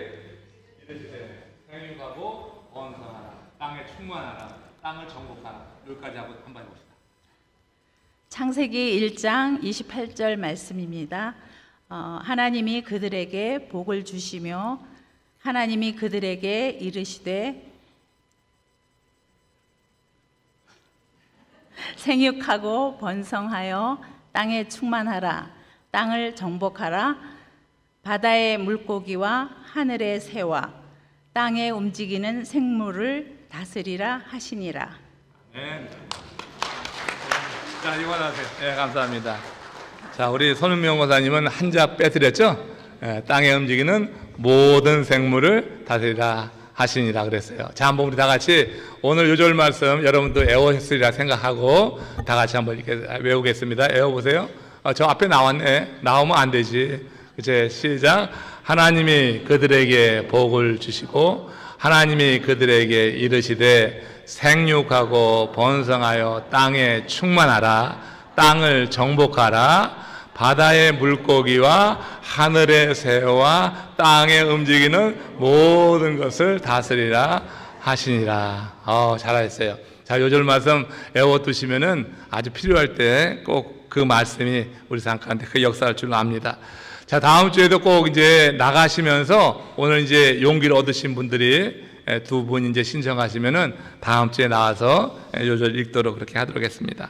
[SPEAKER 1] 이르시되 생육하고 번성하라. 땅에 충만하라. 땅을 정복하라. 여기까지 한번 해봅시다.
[SPEAKER 3] 창세기 1장 28절 말씀입니다. 하나님이 그들에게 복을 주시며 하나님이 그들에게 이르시되 생육하고 번성하여 땅에 충만하라. 땅을 정복하라. 바다의 물고기와 하늘의 새와 땅에 움직이는 생물을 다스리라 하시니라.
[SPEAKER 1] 네. 자, 이관하세요. 네, 감사합니다. 자, 우리 손은명 권사님은 한자 빼드렸죠? 네, 땅에 움직이는 모든 생물을 다스리라 하시니라 그랬어요. 자, 한번 우리 다 같이 오늘 요절 말씀 여러분도 외우셨으리라 생각하고 다 같이 한번 이렇게 외우겠습니다. 외워보세요. 저 앞에 나왔네. 나오면 안 되지. 이제 시작. 하나님이 그들에게 복을 주시고 하나님이 그들에게 이르시되 생육하고 번성하여 땅에 충만하라. 땅을 정복하라. 바다의 물고기와 하늘의 새와 땅에 움직이는 모든 것을 다스리라 하시니라. 잘하셨어요. 자, 요절 말씀 외워두시면은 아주 필요할 때 꼭 그 말씀이 우리 삶가운데 그 역사할 줄 압니다. 자, 다음 주에도 꼭 이제 나가시면서 오늘 이제 용기를 얻으신 분들이 두 분 이제 신청하시면은 다음 주에 나와서 요절 읽도록 그렇게 하도록 하겠습니다.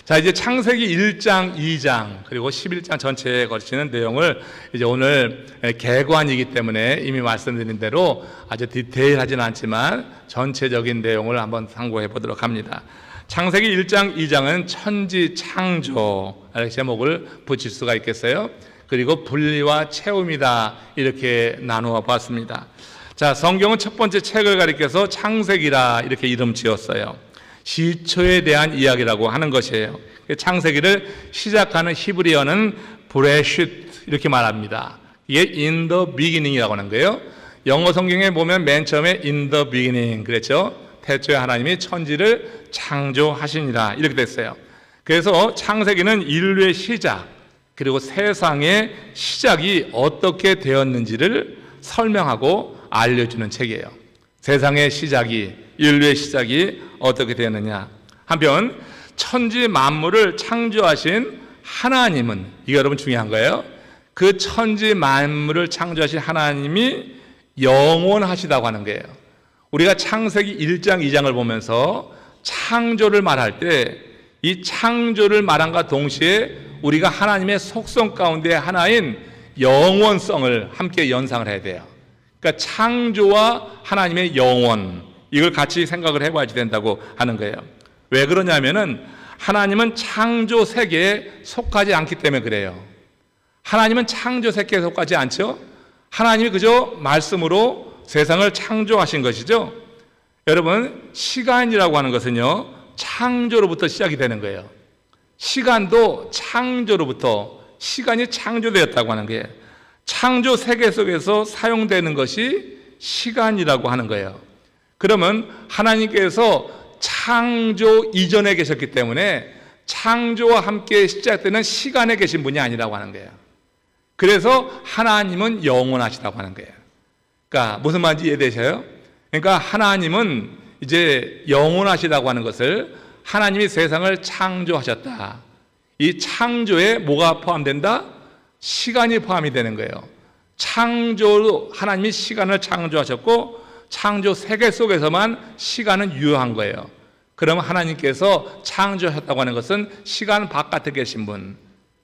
[SPEAKER 1] 자, 이제 창세기 1장, 2장 그리고 11장 전체에 걸치는 내용을 이제 오늘 개관이기 때문에 이미 말씀드린 대로 아주 디테일하지는 않지만 전체적인 내용을 한번 상고해 보도록 합니다. 창세기 1장, 2장은 천지 창조 이렇게 제목을 붙일 수가 있겠어요. 그리고 분리와 채움이다 이렇게 나누어 봤습니다. 자, 성경은 첫 번째 책을 가리켜서 창세기라 이렇게 이름 지었어요. 시초에 대한 이야기라고 하는 것이에요. 창세기를 시작하는 히브리어는 브레쉿 이렇게 말합니다. 이게 in the beginning이라고 하는 거예요. 영어 성경에 보면 맨 처음에 in the beginning 그랬죠. 태초에 하나님이 천지를 창조하시니라 이렇게 됐어요. 그래서 창세기는 인류의 시작 그리고 세상의 시작이 어떻게 되었는지를 설명하고 알려주는 책이에요. 세상의 시작이 인류의 시작이 어떻게 되었느냐 한편 천지 만물을 창조하신 하나님은, 이게 여러분 중요한 거예요. 그 천지 만물을 창조하신 하나님이 영원하시다고 하는 거예요. 우리가 창세기 1장 2장을 보면서 창조를 말할 때 이 창조를 말함과 동시에 우리가 하나님의 속성 가운데 하나인 영원성을 함께 연상을 해야 돼요. 그러니까 창조와 하나님의 영원, 이걸 같이 생각을 해봐야지 된다고 하는 거예요. 왜 그러냐면은 하나님은 창조 세계에 속하지 않기 때문에 그래요. 하나님은 창조 세계에 속하지 않죠. 하나님이 그저 말씀으로 세상을 창조하신 것이죠. 여러분, 시간이라고 하는 것은요, 창조로부터 시작이 되는 거예요. 시간도 창조로부터, 시간이 창조되었다고 하는 거예요. 창조 세계 속에서 사용되는 것이 시간이라고 하는 거예요. 그러면 하나님께서 창조 이전에 계셨기 때문에 창조와 함께 시작되는 시간에 계신 분이 아니라고 하는 거예요. 그래서 하나님은 영원하시다고 하는 거예요. 그러니까 무슨 말인지 이해되셔요? 그러니까 하나님은 이제 영원하시다고 하는 것을, 하나님이 세상을 창조하셨다, 이 창조에 뭐가 포함된다? 시간이 포함이 되는 거예요. 창조로 하나님이 시간을 창조하셨고 창조 세계 속에서만 시간은 유효한 거예요. 그러면 하나님께서 창조하셨다고 하는 것은 시간 바깥에 계신 분,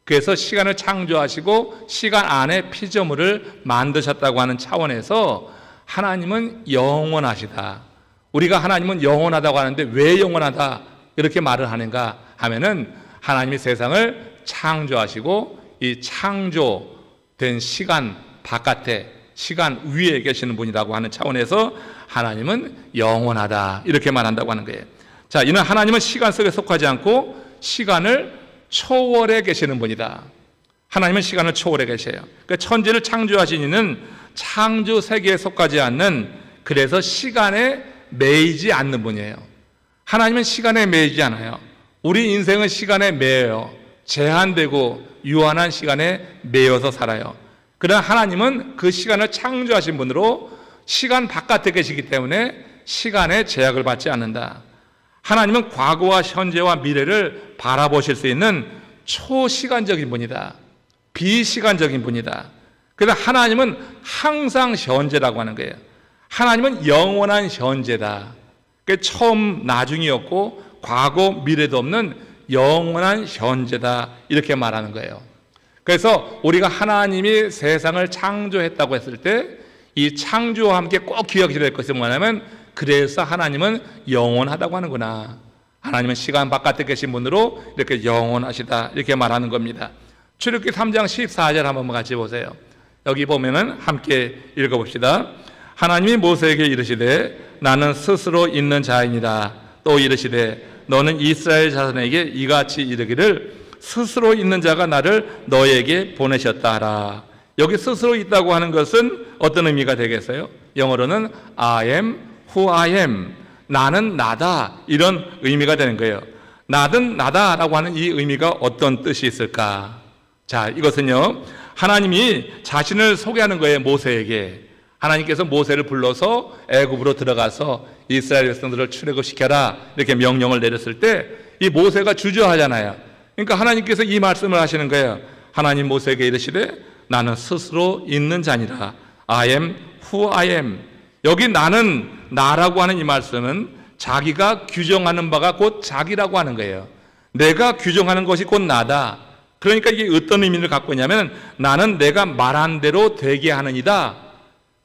[SPEAKER 1] 그래서 시간을 창조하시고 시간 안에 피조물을 만드셨다고 하는 차원에서 하나님은 영원하시다. 우리가 하나님은 영원하다고 하는데 왜 영원하다 이렇게 말을 하는가 하면은 하나님이 세상을 창조하시고 이 창조된 시간 바깥에, 시간 위에 계시는 분이라고 하는 차원에서 하나님은 영원하다 이렇게 말한다고 하는 거예요. 자, 이는 하나님은 시간 속에 속하지 않고 시간을 초월해 계시는 분이다. 하나님은 시간을 초월해 계셔요. 그러니까 천지를 창조하신 이는 창조 세계에 속하지 않는, 그래서 시간에 매이지 않는 분이에요. 하나님은 시간에 매이지 않아요. 우리 인생은 시간에 매여요. 제한되고 유한한 시간에 매여서 살아요. 그러나 하나님은 그 시간을 창조하신 분으로 시간 바깥에 계시기 때문에 시간에 제약을 받지 않는다. 하나님은 과거와 현재와 미래를 바라보실 수 있는 초시간적인 분이다. 비시간적인 분이다. 그래서 하나님은 항상 현재라고 하는 거예요. 하나님은 영원한 현재다. 그러니까 처음 나중이 없고 과거 미래도 없는 영원한 현재다 이렇게 말하는 거예요. 그래서 우리가 하나님이 세상을 창조했다고 했을 때 이 창조와 함께 꼭 기억해야 될 것이 뭐냐면, 그래서 하나님은 영원하다고 하는구나. 하나님은 시간 바깥에 계신 분으로 이렇게 영원하시다 이렇게 말하는 겁니다. 출애굽기 3장 14절 한번 같이 보세요. 여기 보면은 함께 읽어봅시다. 하나님이 모세에게 이르시되 나는 스스로 있는 자이니라. 또 이르시되 너는 이스라엘 자손에게 이같이 이르기를 스스로 있는 자가 나를 너에게 보내셨다 하라. 여기 스스로 있다고 하는 것은 어떤 의미가 되겠어요? 영어로는 I am who I am, 나는 나다, 이런 의미가 되는 거예요. 나는 나다라고 하는 이 의미가 어떤 뜻이 있을까? 자, 이것은요, 하나님이 자신을 소개하는 거예요. 모세에게. 하나님께서 모세를 불러서 애굽으로 들어가서 이스라엘 백성들을 출애굽시켜라 이렇게 명령을 내렸을 때 이 모세가 주저하잖아요. 그러니까 하나님께서 이 말씀을 하시는 거예요. 하나님 모세에게 이르시되 나는 스스로 있는 자니라. I am who I am. 여기 나는 나라고 하는 이 말씀은 자기가 규정하는 바가 곧 자기라고 하는 거예요. 내가 규정하는 것이 곧 나다. 그러니까 이게 어떤 의미를 갖고 있냐면, 나는 내가 말한 대로 되게 하는 이다.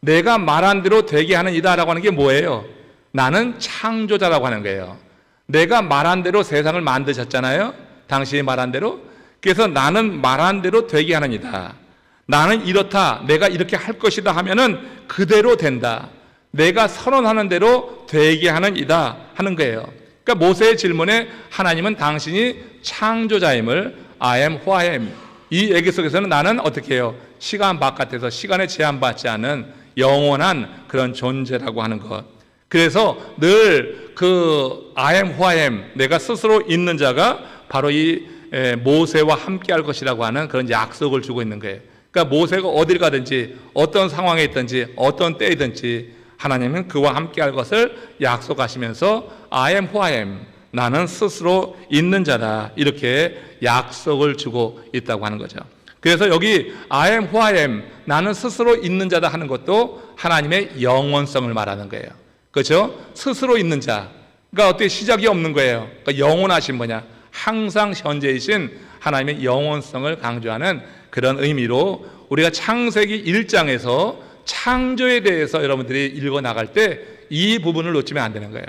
[SPEAKER 1] 내가 말한 대로 되게 하는 이다 라고 하는 게 뭐예요? 나는 창조자라고 하는 거예요. 내가 말한 대로 세상을 만드셨잖아요. 당신이 말한 대로. 그래서 나는 말한 대로 되게 하는 이다. 나는 이렇다, 내가 이렇게 할 것이다 하면은 그대로 된다. 내가 선언하는 대로 되게 하는 이다 하는 거예요. 그러니까 모세의 질문에 하나님은 당신이 창조자임을 I am who I am, 이 얘기 속에서는 나는 어떻게 해요? 시간 바깥에서 시간에 제한받지 않은 영원한 그런 존재라고 하는 것. 그래서 늘 그 I am who I am, 내가 스스로 있는 자가 바로 이 모세와 함께 할 것이라고 하는 그런 약속을 주고 있는 거예요. 그러니까 모세가 어딜 가든지 어떤 상황에 있든지 어떤 때이든지 하나님은 그와 함께 할 것을 약속하시면서 I am who I am, 나는 스스로 있는 자다. 이렇게 약속을 주고 있다고 하는 거죠. 그래서 여기 I am who I am, 나는 스스로 있는 자다 하는 것도 하나님의 영원성을 말하는 거예요. 그렇죠? 스스로 있는 자. 그러니까 어떻게 시작이 없는 거예요. 그러니까 영원하신 뭐냐? 항상 현재이신 하나님의 영원성을 강조하는 그런 의미로 우리가 창세기 1장에서 창조에 대해서 여러분들이 읽어 나갈 때 이 부분을 놓치면 안 되는 거예요.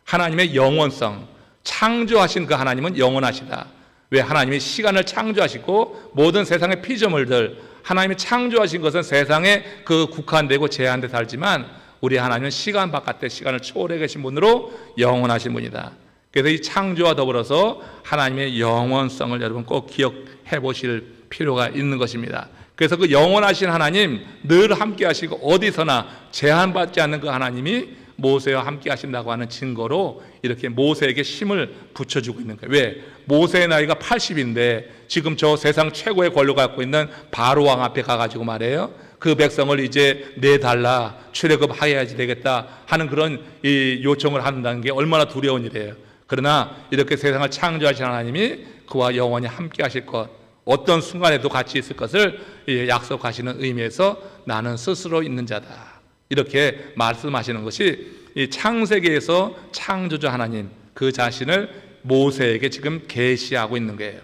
[SPEAKER 1] 하나님의 영원성, 창조하신 그 하나님은 영원하시다. 왜? 하나님이 시간을 창조하시고 모든 세상의 피조물들, 하나님이 창조하신 것은 세상에 그 국한되고 제한돼 살지만 우리 하나님은 시간 바깥에 시간을 초월해 계신 분으로 영원하신 분이다. 그래서 이 창조와 더불어서 하나님의 영원성을 여러분 꼭 기억해 보실 필요가 있는 것입니다. 그래서 그 영원하신 하나님, 늘 함께 하시고 어디서나 제한받지 않는 그 하나님이 모세와 함께 하신다고 하는 증거로 이렇게 모세에게 힘을 붙여주고 있는 거예요. 왜? 모세의 나이가 80인데 지금 저 세상 최고의 권력을 갖고 있는 바로 왕 앞에 가가지고 말해요. 그 백성을 이제 내달라, 출애굽해야지 되겠다 하는 그런 이 요청을 한다는 게 얼마나 두려운 일이에요. 그러나 이렇게 세상을 창조하신 하나님이 그와 영원히 함께 하실 것, 어떤 순간에도 같이 있을 것을 약속하시는 의미에서 나는 스스로 있는 자다. 이렇게 말씀하시는 것이 이 창세기에서 창조자 하나님 그 자신을 모세에게 지금 계시하고 있는 거예요.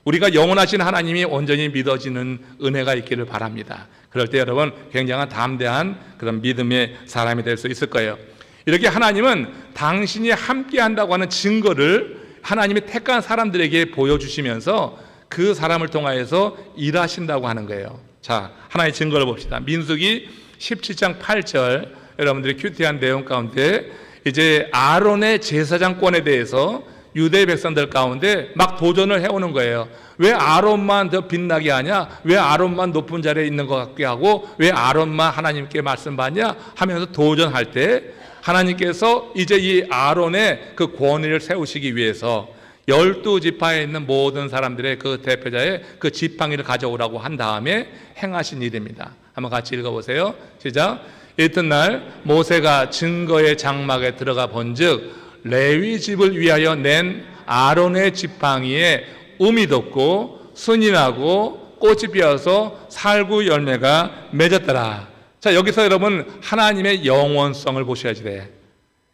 [SPEAKER 1] 우리가 영원하신 하나님이 온전히 믿어지는 은혜가 있기를 바랍니다. 그럴 때 여러분 굉장한 담대한 그런 믿음의 사람이 될 수 있을 거예요. 이렇게 하나님은 당신이 함께 한다고 하는 증거를 하나님이 택한 사람들에게 보여주시면서 그 사람을 통하여서 일하신다고 하는 거예요. 자, 하나의 증거를 봅시다. 민수기 17장 8절 여러분들이 큐티한 내용 가운데 이제 아론의 제사장권에 대해서 유대 백성들 가운데 막 도전을 해오는 거예요. 왜 아론만 더 빛나게 하냐? 왜 아론만 높은 자리에 있는 것 같게 하고 왜 아론만 하나님께 말씀 받냐? 하면서 도전할 때 하나님께서 이제 이 아론의 그 권위를 세우시기 위해서 12지파에 있는 모든 사람들의 그 대표자의 그 지팡이를 가져오라고 한 다음에 행하신 일입니다. 한번 같이 읽어보세요. 시작. 이튿날 모세가 증거의 장막에 들어가 본즉 레위 집을 위하여 낸 아론의 지팡이에 음이 돋고 순이 나고 꽃이 피어서 살구 열매가 맺었더라. 자, 여기서 여러분 하나님의 영원성을 보셔야지 돼.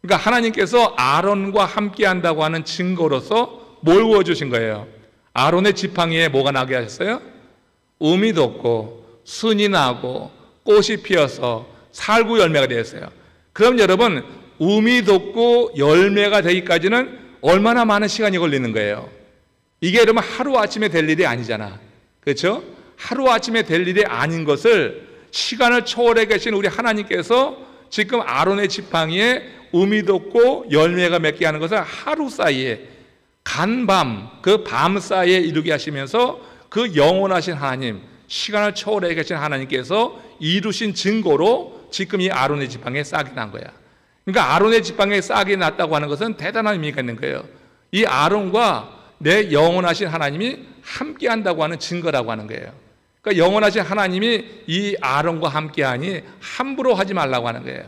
[SPEAKER 1] 그러니까 하나님께서 아론과 함께 한다고 하는 증거로서 뭘 보여주신 거예요? 아론의 지팡이에 뭐가 나게 하셨어요? 음이 돋고 순이 나고 꽃이 피어서 살구 열매가 되었어요. 그럼 여러분 음이 돋고 열매가 되기까지는 얼마나 많은 시간이 걸리는 거예요? 이게 여러분 하루아침에 될 일이 아니잖아. 그렇죠? 하루아침에 될 일이 아닌 것을 시간을 초월해 계신 우리 하나님께서 지금 아론의 지팡이에 음이 돋고 열매가 맺게 하는 것을 하루 사이에 간밤 그 밤 사이에 이루게 하시면서 그 영원하신 하나님, 시간을 초월해 계신 하나님께서 이루신 증거로 지금 이 아론의 지팡이에 싹이 난 거야. 그러니까 아론의 지팡이에 싹이 났다고 하는 것은 대단한 의미가 있는 거예요. 이 아론과 내 영원하신 하나님이 함께 한다고 하는 증거라고 하는 거예요. 그러니까 영원하신 하나님이 이 아론과 함께하니 함부로 하지 말라고 하는 거예요.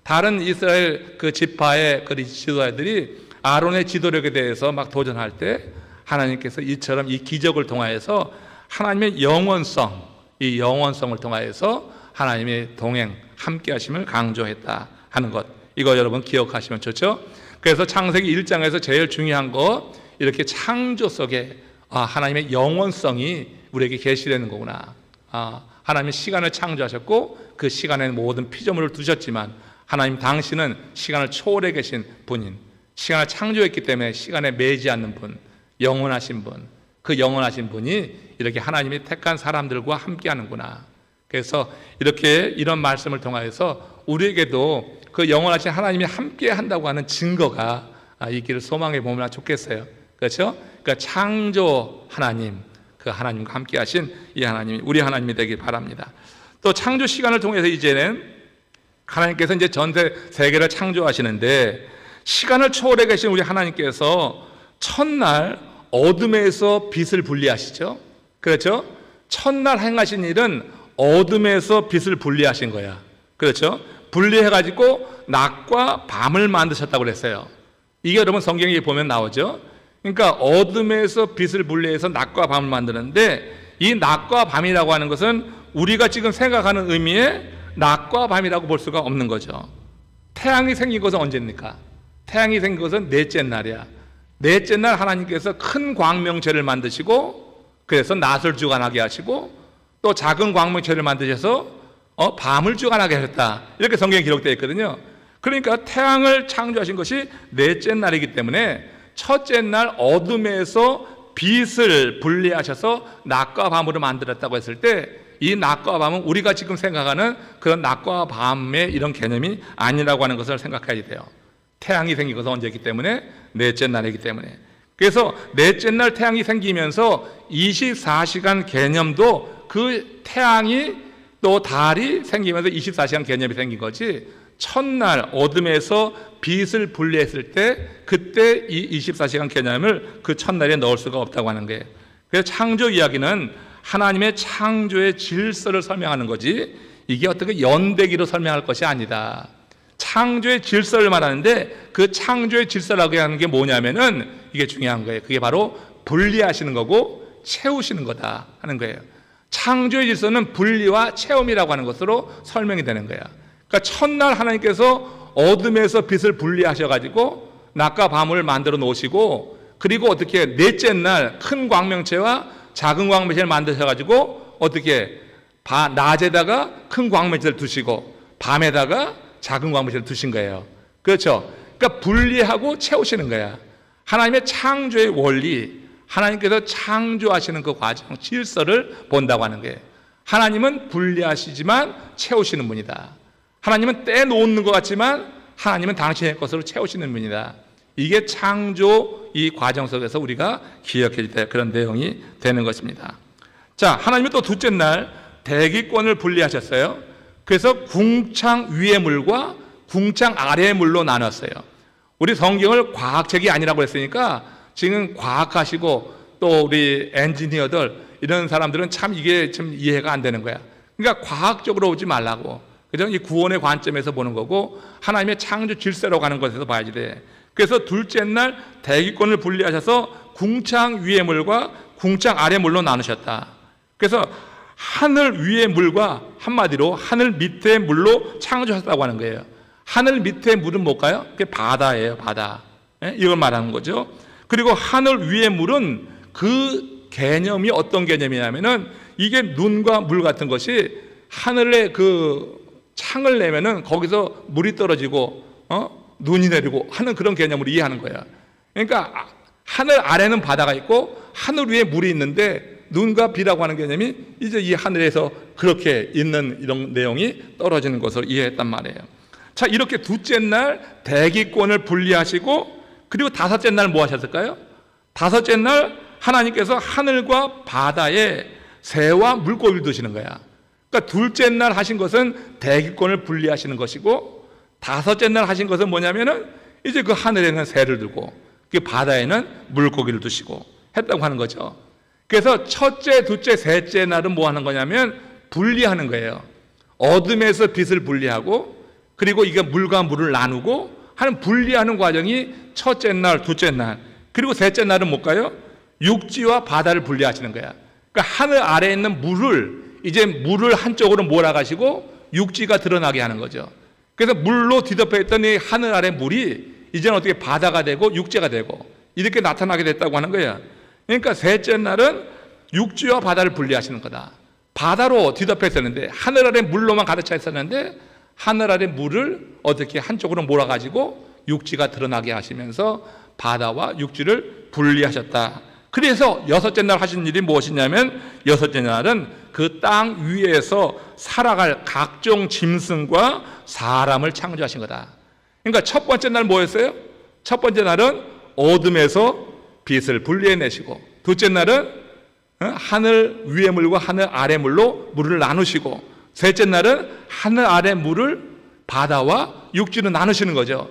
[SPEAKER 1] 다른 이스라엘 그 지파의 그 지도자들이 아론의 지도력에 대해서 막 도전할 때 하나님께서 이처럼 이 기적을 통하여서 하나님의 영원성, 이 영원성을 통하여서 하나님의 동행, 함께 하심을 강조했다 하는 것, 이거 여러분 기억하시면 좋죠? 그래서 창세기 1장에서 제일 중요한 거, 이렇게 창조 속에 하나님의 영원성이 우리에게 계시되는 거구나. 하나님이 시간을 창조하셨고 그 시간에 모든 피조물을 두셨지만 하나님 당신은 시간을 초월해 계신 분인, 시간을 창조했기 때문에 시간에 매이지 않는 분, 영원하신 분, 그 영원하신 분이 이렇게 하나님이 택한 사람들과 함께 하는구나. 그래서 이렇게 이런 말씀을 통하여서 우리에게도 그 영원하신 하나님이 함께 한다고 하는 증거가 있기를 소망해 보면 좋겠어요. 그렇죠? 그러니까 창조 하나님, 그 하나님과 함께 하신 이 하나님이 우리 하나님이 되길 바랍니다. 또 창조 시간을 통해서 이제는 하나님께서 이제 전 세계를 창조하시는데 시간을 초월해 계신 우리 하나님께서 첫날 어둠에서 빛을 분리하시죠. 그렇죠? 첫날 행하신 일은 어둠에서 빛을 분리하신 거야. 그렇죠? 분리해가지고 낮과 밤을 만드셨다고 그랬어요. 이게 여러분 성경에 보면 나오죠. 그러니까 어둠에서 빛을 분리해서 낮과 밤을 만드는데, 이 낮과 밤이라고 하는 것은 우리가 지금 생각하는 의미의 낮과 밤이라고 볼 수가 없는 거죠. 태양이 생긴 것은 언제입니까? 태양이 생긴 것은 넷째 날이야. 넷째 날 하나님께서 큰 광명체를 만드시고, 그래서 낮을 주관하게 하시고, 또 작은 광명체를 만드셔서 밤을 주관하게 하셨다, 이렇게 성경에 기록되어 있거든요. 그러니까 태양을 창조하신 것이 넷째 날이기 때문에 첫째 날 어둠에서 빛을 분리하셔서 낮과 밤으로 만들었다고 했을 때, 이 낮과 밤은 우리가 지금 생각하는 그런 낮과 밤의 이런 개념이 아니라고 하는 것을 생각해야 돼요. 태양이 생긴 것은 언제이기 때문에? 넷째 날이기 때문에. 그래서 넷째 날 태양이 생기면서 24시간 개념도 그 태양이 또 달이 생기면서 24시간 개념이 생긴 거지, 첫날 어둠에서 빛을 분리했을 때 그때 이 24시간 개념을 그 첫날에 넣을 수가 없다고 하는 거예요. 그래서 창조 이야기는 하나님의 창조의 질서를 설명하는 거지, 이게 어떻게 연대기로 설명할 것이 아니다. 창조의 질서를 말하는데, 그 창조의 질서라고 하는 게 뭐냐면은 이게 중요한 거예요. 그게 바로 분리하시는 거고 채우시는 거다 하는 거예요. 창조의 질서는 분리와 채움이라고 하는 것으로 설명이 되는 거야. 그러니까 첫날 하나님께서 어둠에서 빛을 분리하셔가지고 낮과 밤을 만들어 놓으시고, 그리고 어떻게 넷째 날 큰 광명체와 작은 광명체를 만드셔가지고 어떻게 낮에다가 큰 광명체를 두시고 밤에다가 작은 광명체를 두신 거예요. 그렇죠? 그러니까 분리하고 채우시는 거야. 하나님의 창조의 원리, 하나님께서 창조하시는 그 과정, 질서를 본다고 하는 거예요. 하나님은 분리하시지만 채우시는 분이다. 하나님은 떼놓는 것 같지만 하나님은 당신의 것으로 채우시는 분이다. 이게 창조 이 과정 속에서 우리가 기억해야 될 그런 내용이 되는 것입니다. 자, 하나님은 또 둘째 날 대기권을 분리하셨어요. 그래서 궁창 위의 물과 궁창 아래의 물로 나눴어요. 우리 성경을 과학책이 아니라고 했으니까 지금 과학하시고 또 우리 엔지니어들 이런 사람들은 참 이게 좀 이해가 안 되는 거야. 그러니까 과학적으로 오지 말라고. 그죠? 이 구원의 관점에서 보는 거고 하나님의 창조 질서로 가는 것에서 봐야지 돼. 그래서 둘째 날 대기권을 분리하셔서 궁창 위의 물과 궁창 아래 물로 나누셨다. 그래서 하늘 위의 물과 한마디로 하늘 밑의 물로 창조하셨다고 하는 거예요. 하늘 밑의 물은 뭘까요? 그게 바다예요, 바다. 이걸 말하는 거죠. 그리고 하늘 위의 물은 그 개념이 어떤 개념이냐면은 이게 눈과 물 같은 것이 하늘에 그 창을 내면은 거기서 물이 떨어지고 눈이 내리고 하는 그런 개념으로 이해하는 거야. 그러니까 하늘 아래는 바다가 있고 하늘 위에 물이 있는데 눈과 비라고 하는 개념이 이제 이 하늘에서 그렇게 있는 이런 내용이 떨어지는 것을 이해했단 말이에요. 자, 이렇게 둘째 날 대기권을 분리하시고 그리고 다섯째 날 뭐 하셨을까요? 다섯째 날 하나님께서 하늘과 바다에 새와 물고기를 두시는 거야. 그러니까 둘째 날 하신 것은 대기권을 분리하시는 것이고 다섯째 날 하신 것은 뭐냐면은 이제 그 하늘에는 새를 두고 그 바다에는 물고기를 두시고 했다고 하는 거죠. 그래서 첫째, 둘째, 셋째 날은 뭐 하는 거냐면 분리하는 거예요. 어둠에서 빛을 분리하고 그리고 이게 물과 물을 나누고 하는 분리하는 과정이 첫째 날, 둘째 날, 그리고 셋째 날은 뭘까요? 육지와 바다를 분리하시는 거야. 그러니까 하늘 아래에 있는 물을 이제 물을 한쪽으로 몰아가시고 육지가 드러나게 하는 거죠. 그래서 물로 뒤덮여 있던 이 하늘 아래 물이 이제는 어떻게 바다가 되고 육지가 되고 이렇게 나타나게 됐다고 하는 거예요. 그러니까 셋째 날은 육지와 바다를 분리하시는 거다. 바다로 뒤덮여 있었는데 하늘 아래 물로만 가득 차 있었는데 하늘 아래 물을 어떻게 한쪽으로 몰아가지고 육지가 드러나게 하시면서 바다와 육지를 분리하셨다. 그래서 여섯째 날 하신 일이 무엇이냐면 여섯째 날은 그 땅 위에서 살아갈 각종 짐승과 사람을 창조하신 거다. 그러니까 첫 번째 날 뭐였어요? 첫 번째 날은 어둠에서 빛을 분리해내시고 둘째 날은 하늘 위의 물과 하늘 아래 물로 물을 나누시고 셋째 날은 하늘 아래 물을 바다와 육지로 나누시는 거죠.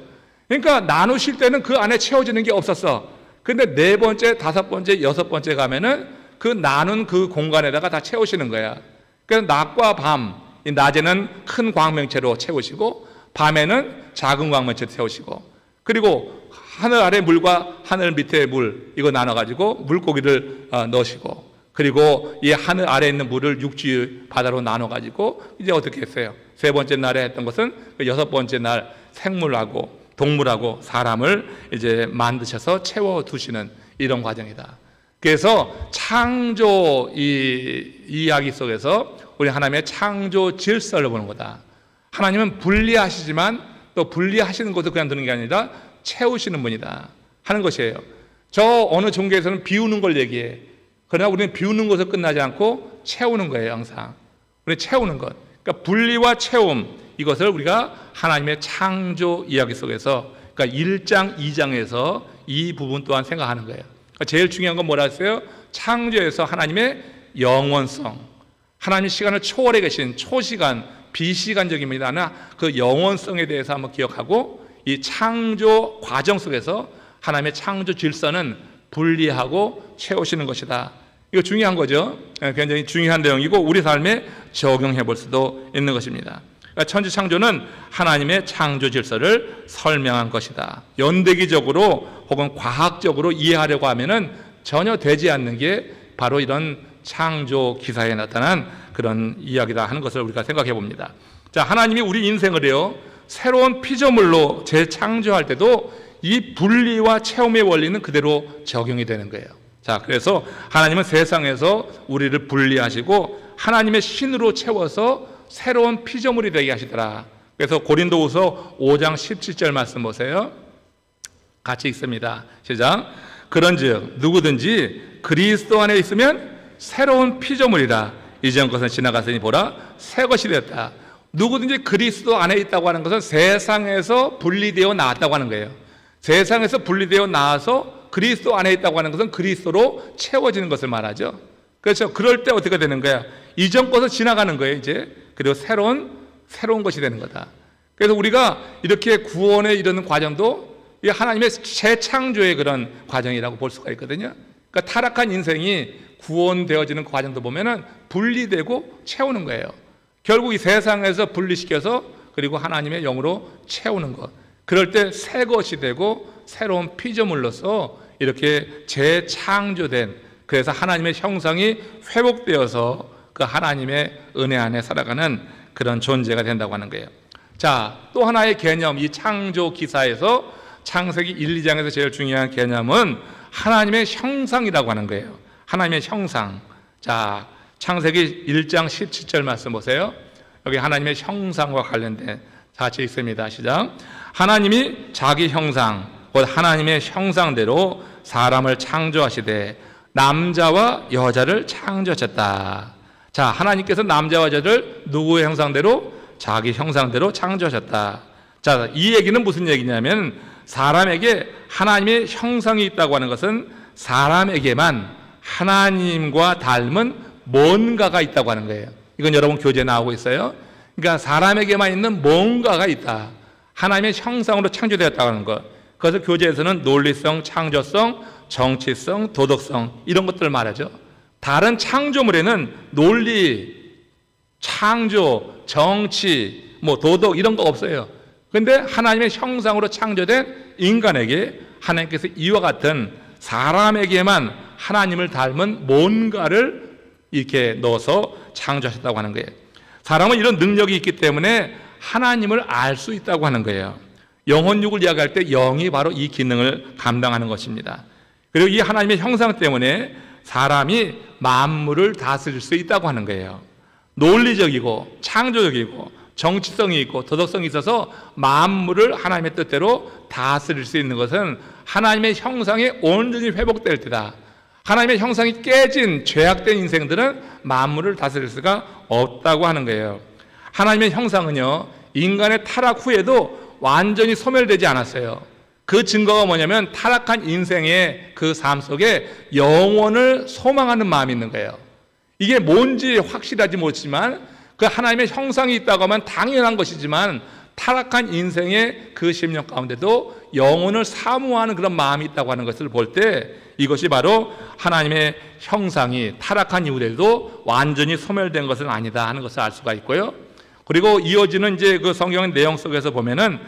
[SPEAKER 1] 그러니까 나누실 때는 그 안에 채워지는 게 없었어. 근데 네 번째, 다섯 번째, 여섯 번째 가면은 그 나눈 그 공간에다가 다 채우시는 거야. 그래서 낮과 밤, 이 낮에는 큰 광명체로 채우시고 밤에는 작은 광명체로 채우시고 그리고 하늘 아래 물과 하늘 밑에 물 이거 나눠가지고 물고기를 넣으시고, 그리고 이 하늘 아래에 있는 물을 육지 바다로 나눠가지고 이제 어떻게 했어요? 세 번째 날에 했던 것은 그 여섯 번째 날 생물하고 동물하고 사람을 이제 만드셔서 채워두시는 이런 과정이다. 그래서 창조 이 이야기 속에서 우리 하나님의 창조 질서를 보는 거다. 하나님은 분리하시지만 또 분리하시는 것도 그냥 두는 게 아니라 채우시는 분이다 하는 것이에요. 저 어느 종교에서는 비우는 걸 얘기해. 그러나 우리는 비우는 것을 끝나지 않고 채우는 거예요. 항상 우리는 채우는 것, 그러니까 분리와 채움, 이것을 우리가 하나님의 창조 이야기 속에서, 그러니까 1장 2장에서 이 부분 또한 생각하는 거예요. 그러니까 제일 중요한 건 뭐라 했어요? 창조에서 하나님의 영원성, 하나님이 시간을 초월해 계신 초시간, 비시간적입니다. 그 영원성에 대해서 한번 기억하고, 이 창조 과정 속에서 하나님의 창조 질서는 분리하고 채우시는 것이다. 이거 중요한 거죠. 굉장히 중요한 내용이고 우리 삶에 적용해 볼 수도 있는 것입니다. 그러니까 천지 창조는 하나님의 창조 질서를 설명한 것이다. 연대기적으로 혹은 과학적으로 이해하려고 하면은 전혀 되지 않는 게 바로 이런 창조 기사에 나타난 그런 이야기다 하는 것을 우리가 생각해 봅니다. 자, 하나님이 우리 인생을요 새로운 피조물로 재창조할 때도 이 분리와 채움의 원리는 그대로 적용이 되는 거예요. 자, 그래서 하나님은 세상에서 우리를 분리하시고 하나님의 신으로 채워서 새로운 피조물이 되게 하시더라. 그래서 고린도후서 5장 17절 말씀 보세요. 같이 읽습니다. 시작. 그런즉 누구든지 그리스도 안에 있으면 새로운 피조물이라. 이전 것은 지나갔으니 보라 새 것이 되었다. 누구든지 그리스도 안에 있다고 하는 것은 세상에서 분리되어 나왔다고 하는 거예요. 세상에서 분리되어 나와서 그리스도 안에 있다고 하는 것은 그리스도로 채워지는 것을 말하죠. 그렇죠. 그럴 때 어떻게 되는 거야? 이전 것은 지나가는 거예요, 이제. 그리고 새로운 것이 되는 거다. 그래서 우리가 이렇게 구원에 이르는 과정도 하나님의 재창조의 그런 과정이라고 볼 수가 있거든요. 그러니까 타락한 인생이 구원되어지는 과정도 보면은 분리되고 채우는 거예요. 결국 이 세상에서 분리시켜서 그리고 하나님의 영으로 채우는 것. 그럴 때 새 것이 되고 새로운 피조물로서 이렇게 재창조된, 그래서 하나님의 형상이 회복되어서 그 하나님의 은혜 안에 살아가는 그런 존재가 된다고 하는 거예요. 자, 또 하나의 개념, 이 창조 기사에서 창세기 1, 2장에서 제일 중요한 개념은 하나님의 형상이라고 하는 거예요. 하나님의 형상. 자, 창세기 1장 17절 말씀 보세요. 여기 하나님의 형상과 관련된, 같이 읽습니다. 시작. 하나님이 자기 형상, 곧 하나님의 형상대로 사람을 창조하시되 남자와 여자를 창조하셨다. 자, 하나님께서 남자와 여자를 누구의 형상대로? 자기 형상대로 창조하셨다. 자, 이 얘기는 무슨 얘기냐면 사람에게 하나님의 형상이 있다고 하는 것은 사람에게만 하나님과 닮은 뭔가가 있다고 하는 거예요. 이건 여러분 교재에 나오고 있어요. 그러니까 사람에게만 있는 뭔가가 있다. 하나님의 형상으로 창조되었다고 하는 것. 그래서 교재에서는 논리성, 창조성, 정치성, 도덕성 이런 것들을 말하죠. 다른 창조물에는 논리, 창조, 정치, 도덕 이런 거 없어요. 그런데 하나님의 형상으로 창조된 인간에게 하나님께서 이와 같은 사람에게만 하나님을 닮은 뭔가를 이렇게 넣어서 창조하셨다고 하는 거예요. 사람은 이런 능력이 있기 때문에 하나님을 알 수 있다고 하는 거예요. 영혼육을 이야기할 때 영이 바로 이 기능을 감당하는 것입니다. 그리고 이 하나님의 형상 때문에 사람이 만물을 다스릴 수 있다고 하는 거예요. 논리적이고 창조적이고 정치성이 있고 도덕성이 있어서 만물을 하나님의 뜻대로 다스릴 수 있는 것은 하나님의 형상이 온전히 회복될 때다. 하나님의 형상이 깨진 죄악된 인생들은 만물을 다스릴 수가 없다고 하는 거예요. 하나님의 형상은요, 인간의 타락 후에도 완전히 소멸되지 않았어요. 그 증거가 뭐냐면 타락한 인생의 그 삶 속에 영원을 소망하는 마음이 있는 거예요. 이게 뭔지 확실하지 못하지만 그 하나님의 형상이 있다고 하면 당연한 것이지만 타락한 인생의 그 심령 가운데도 영혼을 사모하는 그런 마음이 있다고 하는 것을 볼 때 이것이 바로 하나님의 형상이 타락한 이후에도 완전히 소멸된 것은 아니다 하는 것을 알 수가 있고요. 그리고 이어지는 이제 그 성경의 내용 속에서 보면은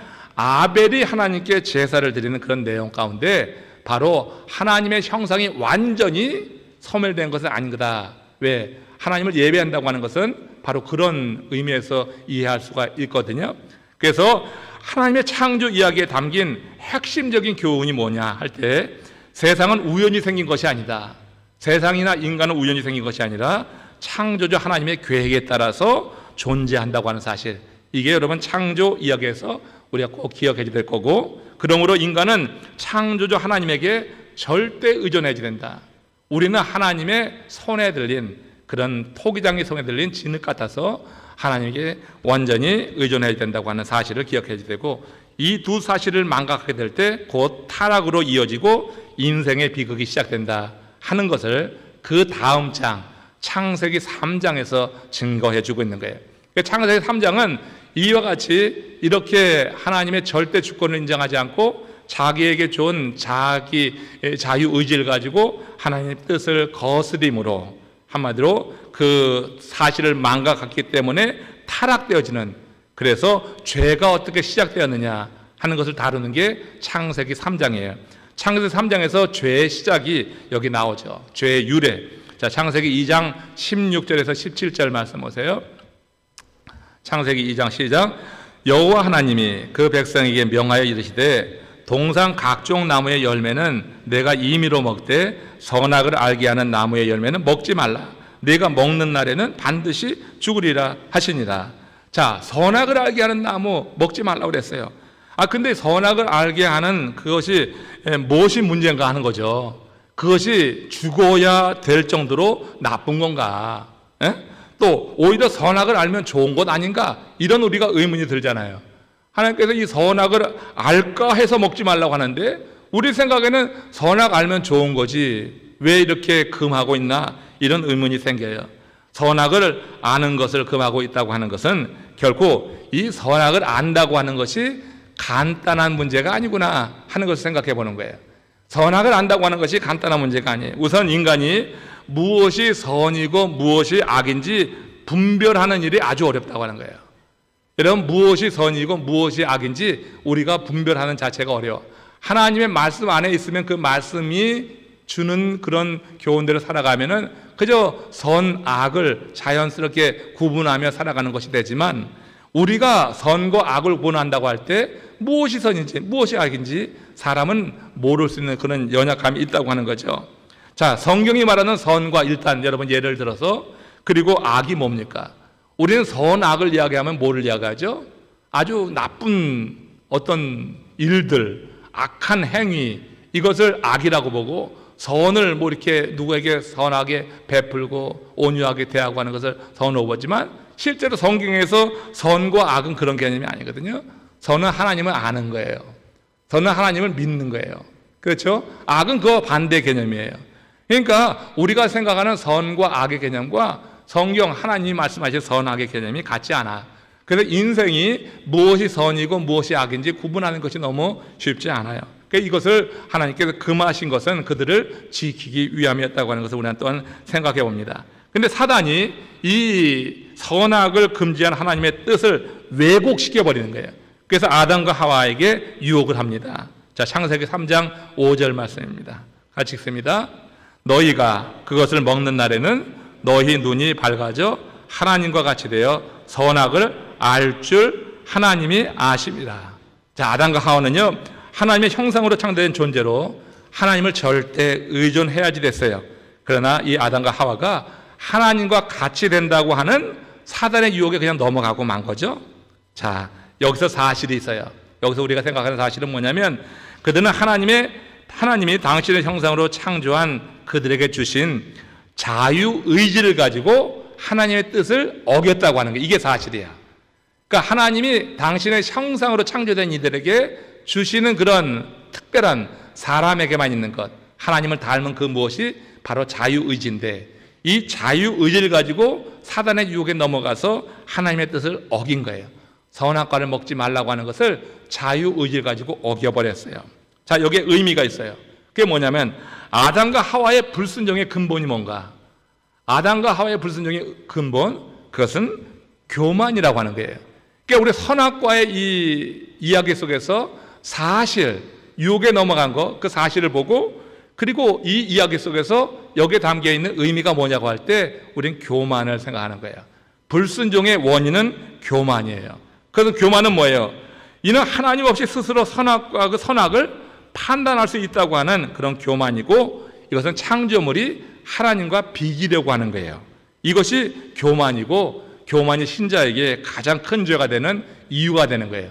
[SPEAKER 1] 아벨이 하나님께 제사를 드리는 그런 내용 가운데 바로 하나님의 형상이 완전히 소멸된 것은 아닌 거다. 왜? 하나님을 예배한다고 하는 것은 바로 그런 의미에서 이해할 수가 있거든요. 그래서 하나님의 창조 이야기에 담긴 핵심적인 교훈이 뭐냐 할 때 세상은 우연히 생긴 것이 아니다. 세상이나 인간은 우연히 생긴 것이 아니라 창조주 하나님의 계획에 따라서 존재한다고 하는 사실, 이게 여러분 창조 이야기에서 우리가 꼭 기억해야 될 거고, 그러므로 인간은 창조주 하나님에게 절대 의존해야 된다. 우리는 하나님의 손에 들린 그런 토기장의 손에 들린 진흙 같아서 하나님에게 완전히 의존해야 된다고 하는 사실을 기억해야 되고, 이 두 사실을 망각하게 될 때 곧 타락으로 이어지고 인생의 비극이 시작된다 하는 것을 그 다음 장 창세기 3장에서 증거해 주고 있는 거예요. 창세기 3장은 이와 같이 이렇게 하나님의 절대 주권을 인정하지 않고 자기에게 좋은 자기 자유의지를 가지고 하나님의 뜻을 거스림으로, 한마디로 그 사실을 망각했기 때문에 타락되어지는, 그래서 죄가 어떻게 시작되었느냐 하는 것을 다루는 게 창세기 3장이에요. 창세기 3장에서 죄의 시작이 여기 나오죠. 죄의 유래. 자, 창세기 2장 16절에서 17절 말씀 보세요. 창세기 2장 시작. 여호와 하나님이 그 백성에게 명하여 이르시되 동산 각종 나무의 열매는 내가 임의로 먹되 선악을 알게 하는 나무의 열매는 먹지 말라. 내가 먹는 날에는 반드시 죽으리라 하시니라. 자, 선악을 알게 하는 나무 먹지 말라고 그랬어요. 근데 선악을 알게 하는 그것이 무엇이 문제인가 하는 거죠. 그것이 죽어야 될 정도로 나쁜 건가? 또 오히려 선악을 알면 좋은 것 아닌가? 이런 우리가 의문이 들잖아요. 하나님께서 이 선악을 알까 해서 먹지 말라고 하는데 우리 생각에는 선악 알면 좋은 거지 왜 이렇게 금하고 있나? 이런 의문이 생겨요. 선악을 아는 것을 금하고 있다고 하는 것은 결코 이 선악을 안다고 하는 것이 간단한 문제가 아니구나 하는 것을 생각해 보는 거예요. 선악을 안다고 하는 것이 간단한 문제가 아니에요. 우선 인간이 무엇이 선이고 무엇이 악인지 분별하는 일이 아주 어렵다고 하는 거예요. 여러분, 무엇이 선이고 무엇이 악인지 우리가 분별하는 자체가 어려워. 하나님의 말씀 안에 있으면 그 말씀이 주는 그런 교훈대로 살아가면은 그저 선, 악을 자연스럽게 구분하며 살아가는 것이 되지만 우리가 선과 악을 구분한다고 할 때 무엇이 선인지 무엇이 악인지 사람은 모를 수 있는 그런 연약함이 있다고 하는 거죠. 자, 성경이 말하는 선과 일단 여러분 예를 들어서, 그리고 악이 뭡니까? 우리는 선, 악을 이야기하면 뭐를 이야기하죠? 아주 나쁜 어떤 일들, 악한 행위, 이것을 악이라고 보고 선을 뭐 이렇게 누구에게 선하게 베풀고 온유하게 대하고 하는 것을 선으로 보지만 실제로 성경에서 선과 악은 그런 개념이 아니거든요. 선은 하나님을 아는 거예요. 선은 하나님을 믿는 거예요. 그렇죠? 악은 그와 반대 개념이에요. 그러니까 우리가 생각하는 선과 악의 개념과 성경 하나님이 말씀하신 선악의 개념이 같지 않아. 그래서 인생이 무엇이 선이고 무엇이 악인지 구분하는 것이 너무 쉽지 않아요. 그러니까 이것을 하나님께서 금하신 것은 그들을 지키기 위함이었다고 하는 것을 우리는 또한 생각해 봅니다. 근데 사단이 이 선악을 금지한 하나님의 뜻을 왜곡시켜 버리는 거예요. 그래서 아담과 하와에게 유혹을 합니다. 자, 창세기 3장 5절 말씀입니다. 같이 읽습니다. 너희가 그것을 먹는 날에는 너희 눈이 밝아져 하나님과 같이 되어 선악을 알 줄 하나님이 아심이라. 자, 아담과 하와는요 하나님의 형상으로 창조된 존재로 하나님을 절대 의존해야지 됐어요. 그러나 이 아담과 하와가 하나님과 같이 된다고 하는 사단의 유혹에 그냥 넘어가고 만 거죠. 자, 여기서 사실이 있어요. 여기서 우리가 생각하는 사실은 뭐냐면 그들은 하나님이 당신의 형상으로 창조한 그들에게 주신 자유의지를 가지고 하나님의 뜻을 어겼다고 하는 거예요. 이게 사실이야. 그러니까 하나님이 당신의 형상으로 창조된 이들에게 주시는 그런 특별한 사람에게만 있는 것, 하나님을 닮은 그 무엇이 바로 자유의지인데 이 자유의지를 가지고 사단의 유혹에 넘어가서 하나님의 뜻을 어긴 거예요. 선악과를 먹지 말라고 하는 것을 자유의지를 가지고 어겨버렸어요. 자, 여기에 의미가 있어요. 그게 뭐냐면 아담과 하와의 불순종의 근본이 뭔가? 아담과 하와의 불순종의 근본, 그것은 교만이라고 하는 거예요. 그러니까 우리 선악과의 이 이야기 속에서 사실, 유혹에 넘어간 거, 그 사실을 보고, 그리고 이 이야기 속에서 여기에 담겨 있는 의미가 뭐냐고 할 때 우리는 교만을 생각하는 거예요. 불순종의 원인은 교만이에요. 그래서 교만은 뭐예요? 이는 하나님 없이 스스로 선악과 그 선악을 판단할 수 있다고 하는 그런 교만이고, 이것은 창조물이 하나님과 비기려고 하는 거예요. 이것이 교만이고, 교만이 신자에게 가장 큰 죄가 되는 이유가 되는 거예요.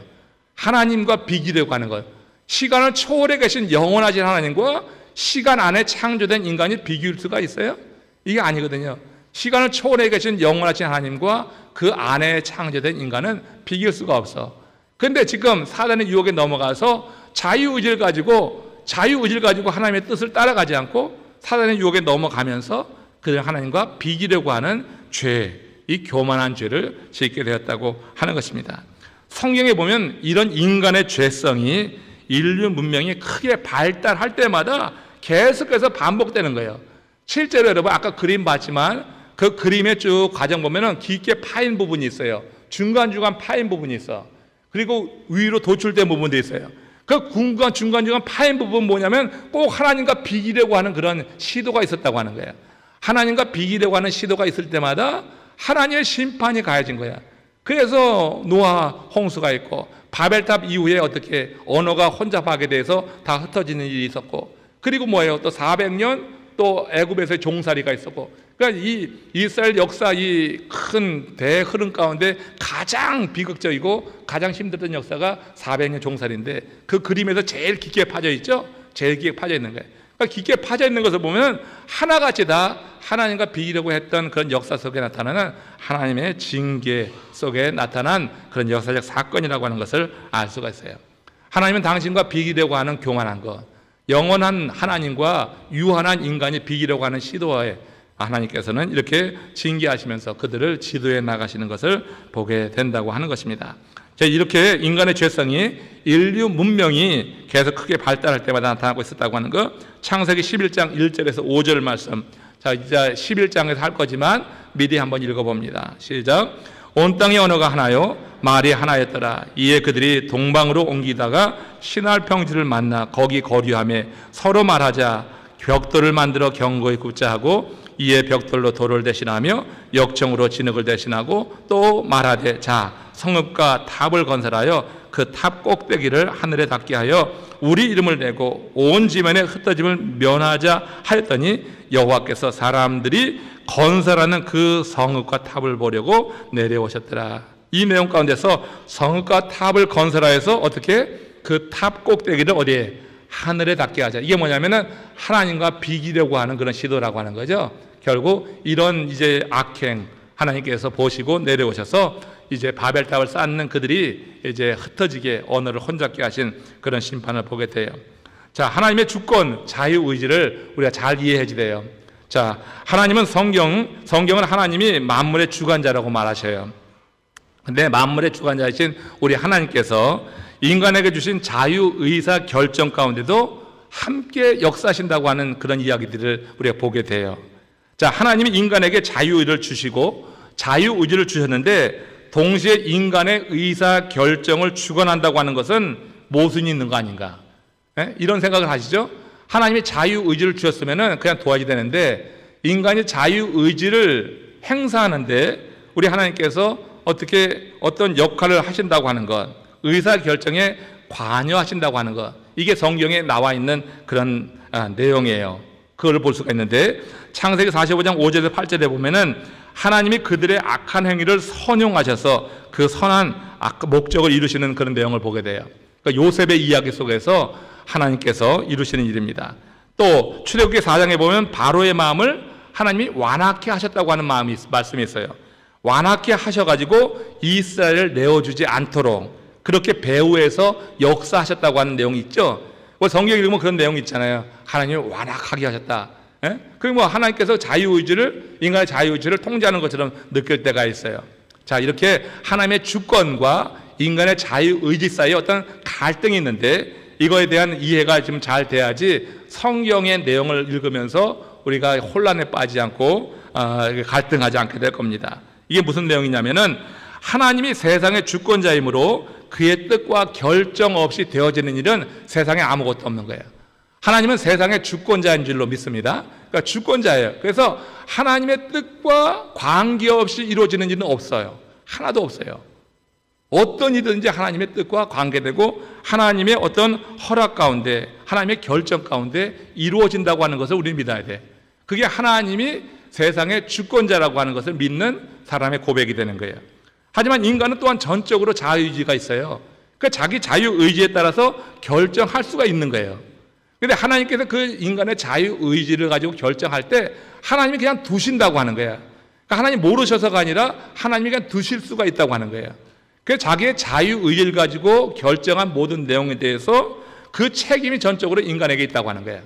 [SPEAKER 1] 하나님과 비기려고 하는 것. 시간을 초월해 계신 영원하신 하나님과 시간 안에 창조된 인간이 비길 수가 있어요? 이게 아니거든요. 시간을 초월해 계신 영원하신 하나님과 그 안에 창조된 인간은 비길 수가 없어. 그런데 지금 사단의 유혹에 넘어가서 자유의지를 가지고 하나님의 뜻을 따라가지 않고 사단의 유혹에 넘어가면서 그들 하나님과 비기려고 하는 죄, 이 교만한 죄를 짓게 되었다고 하는 것입니다. 성경에 보면 이런 인간의 죄성이 인류 문명이 크게 발달할 때마다 계속해서 반복되는 거예요. 실제로 여러분 아까 그림 봤지만 그 그림의 쭉 과정 보면은 깊게 파인 부분이 있어요. 중간중간 파인 부분이 있어. 그리고 위로 도출된 부분도 있어요. 그 중간중간 파인 부분 뭐냐면 꼭 하나님과 비기려고 하는 그런 시도가 있었다고 하는 거예요. 하나님과 비기려고 하는 시도가 있을 때마다 하나님의 심판이 가해진 거야. 그래서 노아 홍수가 있고 바벨탑 이후에 어떻게 언어가 혼잡하게 돼서 다 흩어지는 일이 있었고, 그리고 뭐예요? 또 400년 또 애굽에서의 종살이가 있었고, 그러니까 이 이스라엘 역사 이 큰 대흐름 가운데 가장 비극적이고 가장 힘들던 역사가 400년 종살이인데 그 그림에서 제일 깊게 파져 있죠? 제일 깊게 파져 있는 거예요. 그러니까 깊게 파져 있는 것을 보면 하나같이 다 하나님과 비기려고 했던 그런 역사 속에 나타나는 하나님의 징계 속에 나타난 그런 역사적 사건이라고 하는 것을 알 수가 있어요. 하나님은 당신과 비기려고 하는 교만한 것, 영원한 하나님과 유한한 인간이 비기려고 하는 시도에 하나님께서는 이렇게 징계하시면서 그들을 지도해 나가시는 것을 보게 된다고 하는 것입니다. 이렇게 인간의 죄성이 인류 문명이 계속 크게 발달할 때마다 나타나고 있었다고 하는 것, 창세기 11장 1절에서 5절 말씀. 자, 이제 11장에서 할 거지만 미리 한번 읽어봅니다. 시작. 온 땅의 언어가 하나요 말이 하나였더라. 이에 그들이 동방으로 옮기다가 신할 평지를 만나 거기 거류하며 서로 말하자. 벽돌을 만들어 견고히 굽자 하고 이에 벽돌로 돌을 대신하며 역청으로 진흙을 대신하고 또 말하되 자 성읍과 탑을 건설하여 그 탑 꼭대기를 하늘에 닿게 하여 우리 이름을 내고 온 지면에 흩어짐을 면하자 하였더니 여호와께서 사람들이 건설하는 그 성읍과 탑을 보려고 내려오셨더라. 이 내용 가운데서 성읍과 탑을 건설하여서 어떻게 그 탑 꼭대기를 어디에 하늘에 닿게 하자. 이게 뭐냐면은 하나님과 비기려고 하는 그런 시도라고 하는 거죠. 결국 이런 이제 악행 하나님께서 보시고 내려오셔서 이제 바벨탑을 쌓는 그들이 이제 흩어지게 언어를 혼잡게 하신 그런 심판을 보게 돼요. 자, 하나님의 주권, 자유의지를 우리가 잘 이해해야 돼요. 자, 하나님은 성경은 하나님이 만물의 주관자라고 말하셔요. 근데 만물의 주관자이신 우리 하나님께서 인간에게 주신 자유의사 결정 가운데도 함께 역사하신다고 하는 그런 이야기들을 우리가 보게 돼요. 자, 하나님이 인간에게 자유의를 주시고 자유의지를 주셨는데 동시에 인간의 의사 결정을 주관한다고 하는 것은 모순이 있는 거 아닌가? 이런 생각을 하시죠? 하나님이 자유의지를 주셨으면 그냥 도와야 되는데 인간이 자유의지를 행사하는데 우리 하나님께서 어떻게 어떤 역할을 하신다고 하는 것, 의사결정에 관여하신다고 하는 것, 이게 성경에 나와 있는 그런 내용이에요. 그걸 볼 수가 있는데 창세기 45장 5절에서 8절에 보면은 하나님이 그들의 악한 행위를 선용하셔서 그 선한 목적을 이루시는 그런 내용을 보게 돼요. 그러니까 요셉의 이야기 속에서 하나님께서 이루시는 일입니다. 또 출애굽기 4장에 보면 바로의 마음을 하나님이 완악케 하셨다고 하는 말씀이 있어요. 완악케 하셔가지고 이스라엘을 내어주지 않도록 그렇게 배후에서 역사하셨다고 하는 내용이 있죠. 성경에 읽으면 그런 내용이 있잖아요. 하나님이 완악하게 하셨다. 그리고 뭐 하나님께서 인간의 자유의지를 통제하는 것처럼 느낄 때가 있어요. 자, 이렇게 하나님의 주권과 인간의 자유의지 사이에 어떤 갈등이 있는데 이거에 대한 이해가 좀 잘 돼야지 성경의 내용을 읽으면서 우리가 혼란에 빠지지 않고 갈등하지 않게 될 겁니다. 이게 무슨 내용이냐면은 하나님이 세상의 주권자이므로 그의 뜻과 결정 없이 되어지는 일은 세상에 아무것도 없는 거예요. 하나님은 세상의 주권자인 줄로 믿습니다. 그러니까 주권자예요. 그래서 하나님의 뜻과 관계없이 이루어지는 일은 없어요. 하나도 없어요. 어떤 일든지 하나님의 뜻과 관계되고 하나님의 어떤 허락 가운데, 하나님의 결정 가운데 이루어진다고 하는 것을 우리는 믿어야 돼. 그게 하나님이 세상의 주권자라고 하는 것을 믿는 사람의 고백이 되는 거예요. 하지만 인간은 또한 전적으로 자유의지가 있어요. 그러니까 자기 자유의지에 따라서 결정할 수가 있는 거예요. 그런데 하나님께서 그 인간의 자유의지를 가지고 결정할 때 하나님이 그냥 두신다고 하는 거예요. 그러니까 하나님 모르셔서가 아니라 하나님이 그냥 두실 수가 있다고 하는 거예요. 그래서 자기의 자유의지를 가지고 결정한 모든 내용에 대해서 그 책임이 전적으로 인간에게 있다고 하는 거예요.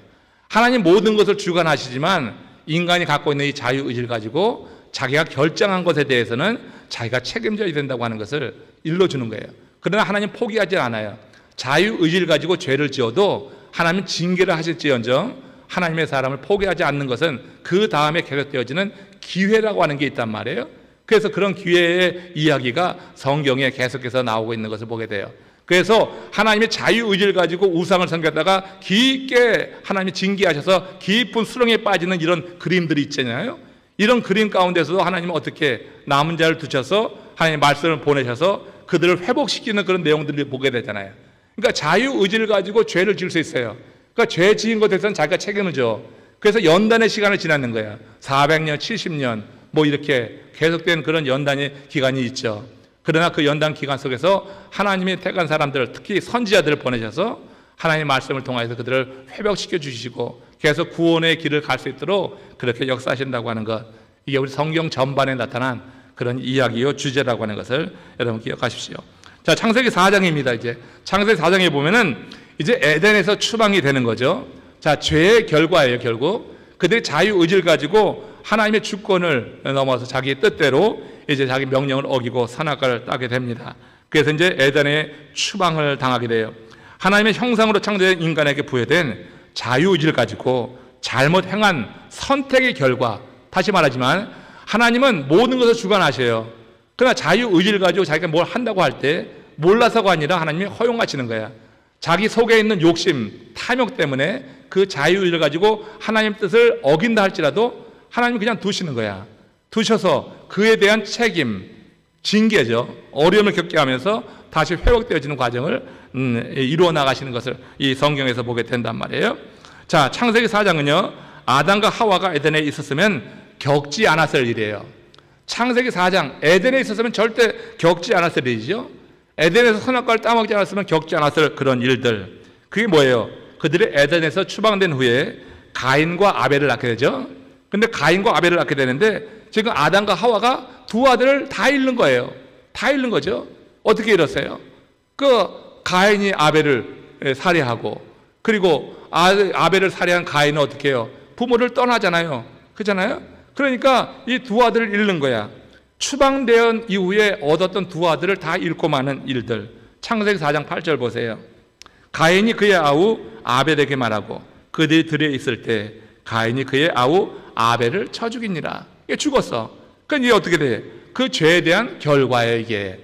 [SPEAKER 1] 하나님 모든 것을 주관하시지만 인간이 갖고 있는 이 자유의지를 가지고 자기가 결정한 것에 대해서는 자기가 책임져야 된다고 하는 것을 일러주는 거예요. 그러나 하나님 포기하지 않아요. 자유의지를 가지고 죄를 지어도 하나님 징계를 하실지언정 하나님의 사람을 포기하지 않는 것은 그 다음에 계속되어지는 기회라고 하는 게 있단 말이에요. 그래서 그런 기회의 이야기가 성경에 계속해서 나오고 있는 것을 보게 돼요. 그래서 하나님의 자유의지를 가지고 우상을 섬겼다가 깊게 하나님이 징계하셔서 깊은 수렁에 빠지는 이런 그림들이 있잖아요. 이런 그림 가운데서도 하나님은 어떻게 남은 자를 두셔서 하나님의 말씀을 보내셔서 그들을 회복시키는 그런 내용들을 보게 되잖아요. 그러니까 자유의지를 가지고 죄를 지을 수 있어요. 그러니까 죄 지은 것에 대해서는 자기가 책임을 져. 그래서 연단의 시간을 지나는 거예요. 400년, 70년 뭐 이렇게 계속된 그런 연단의 기간이 있죠. 그러나 그 연단 기간 속에서 하나님이 택한 사람들, 특히 선지자들을 보내셔서 하나님의 말씀을 통해서 그들을 회복시켜 주시고 계속 구원의 길을 갈 수 있도록 그렇게 역사하신다고 하는 것, 이게 우리 성경 전반에 나타난 그런 이야기요 주제라고 하는 것을 여러분 기억하십시오. 자, 창세기 4장입니다. 이제 창세기 4장에 보면은 이제 에덴에서 추방이 되는 거죠. 자, 죄의 결과예요. 결국 그들이 자유의지를 가지고 하나님의 주권을 넘어서 자기의 뜻대로 이제 자기 명령을 어기고 선악과를 따게 됩니다. 그래서 이제 에덴에 추방을 당하게 돼요. 하나님의 형상으로 창조된 인간에게 부여된 자유의지를 가지고 잘못 행한 선택의 결과, 다시 말하지만 하나님은 모든 것을 주관하셔요. 그러나 자유의지를 가지고 자기가 뭘 한다고 할 때 몰라서가 아니라 하나님이 허용하시는 거야. 자기 속에 있는 욕심, 탐욕 때문에 그 자유의지를 가지고 하나님 뜻을 어긴다 할지라도 하나님이 그냥 두시는 거야. 두셔서 그에 대한 책임, 징계죠. 어려움을 겪게 하면서 다시 회복되어지는 과정을 이루어 나가시는 것을 이 성경에서 보게 된단 말이에요. 자, 창세기 4장은요, 아담과 하와가 에덴에 있었으면 겪지 않았을 일이에요. 창세기 4장, 에덴에 있었으면 절대 겪지 않았을 일이죠. 에덴에서 선악과를 따먹지 않았으면 겪지 않았을 그런 일들. 그게 뭐예요? 그들이 에덴에서 추방된 후에 가인과 아벨을 낳게 되죠. 근데 가인과 아벨을 낳게 되는데 지금 아담과 하와가 두 아들을 다 잃는 거예요. 다 잃는 거죠. 어떻게 잃었어요? 그 가인이 아벨을 살해하고, 그리고 아벨을 살해한 가인은 어떻게 해요? 부모를 떠나잖아요. 그렇잖아요? 그러니까 이 두 아들을 잃는 거야. 추방된 이후에 얻었던 두 아들을 다 잃고 마는 일들. 창세기 4장 8절 보세요. 가인이 그의 아우 아벨에게 말하고 그들이 들에 있을 때 가인이 그의 아우 아벨을 쳐 죽이니라. 이게 죽었어. 그러니까 이게 어떻게 돼? 그 죄에 대한 결과예요. 이게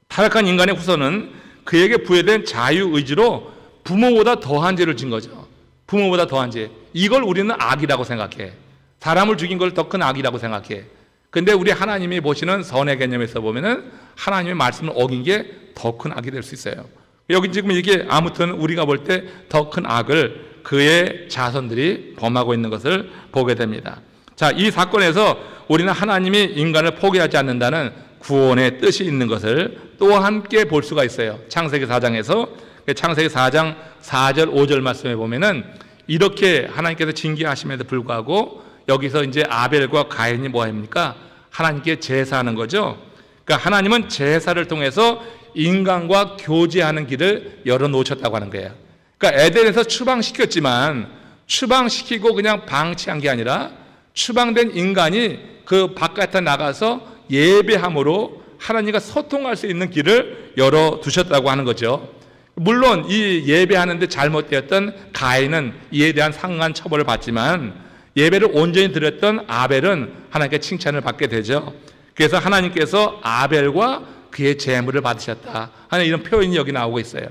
[SPEAKER 1] 타락한 인간의 후손은 그에게 부여된 자유의지로 부모보다 더한 죄를 진 거죠. 부모보다 더한 죄. 이걸 우리는 악이라고 생각해. 사람을 죽인 걸 더 큰 악이라고 생각해. 근데 우리 하나님이 보시는 선의 개념에서 보면은 하나님의 말씀을 어긴 게 더 큰 악이 될 수 있어요. 여기 지금 이게 아무튼 우리가 볼 때 더 큰 악을 그의 자손들이 범하고 있는 것을 보게 됩니다. 자, 이 사건에서 우리는 하나님이 인간을 포기하지 않는다는 구원의 뜻이 있는 것을 또 함께 볼 수가 있어요. 창세기 4장에서 창세기 4장 4절 5절 말씀에 보면은 이렇게 하나님께서 징계하심에도 불구하고 여기서 이제 아벨과 가인이 뭐 합니까? 하나님께 제사하는 거죠. 그러니까 하나님은 제사를 통해서 인간과 교제하는 길을 열어놓으셨다고 하는 거예요. 그러니까 에덴에서 추방시켰지만 추방시키고 그냥 방치한 게 아니라 추방된 인간이 그 바깥에 나가서 예배함으로 하나님과 소통할 수 있는 길을 열어두셨다고 하는 거죠. 물론 이 예배하는데 잘못되었던 가인은 이에 대한 상응한 처벌을 받지만 예배를 온전히 드렸던 아벨은 하나님께 칭찬을 받게 되죠. 그래서 하나님께서 아벨과 그의 제물을 받으셨다 하는 이런 표현이 여기 나오고 있어요.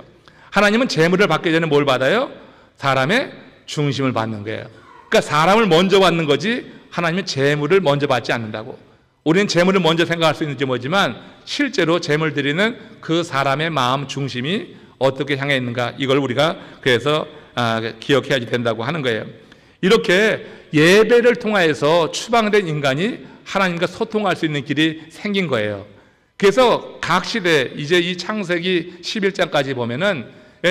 [SPEAKER 1] 하나님은 제물을 받기 전에 뭘 받아요? 사람의 중심을 받는 거예요. 그러니까 사람을 먼저 받는 거지 하나님은 제물을 먼저 받지 않는다고. 우리는 제물을 먼저 생각할 수 있는지 모르지만 실제로 제물 드리는 그 사람의 마음 중심이 어떻게 향해 있는가, 이걸 우리가 그래서 기억해야 된다고 하는 거예요. 이렇게 예배를 통하여서 추방된 인간이 하나님과 소통할 수 있는 길이 생긴 거예요. 그래서 각 시대, 이제 이 창세기 11장까지 보면은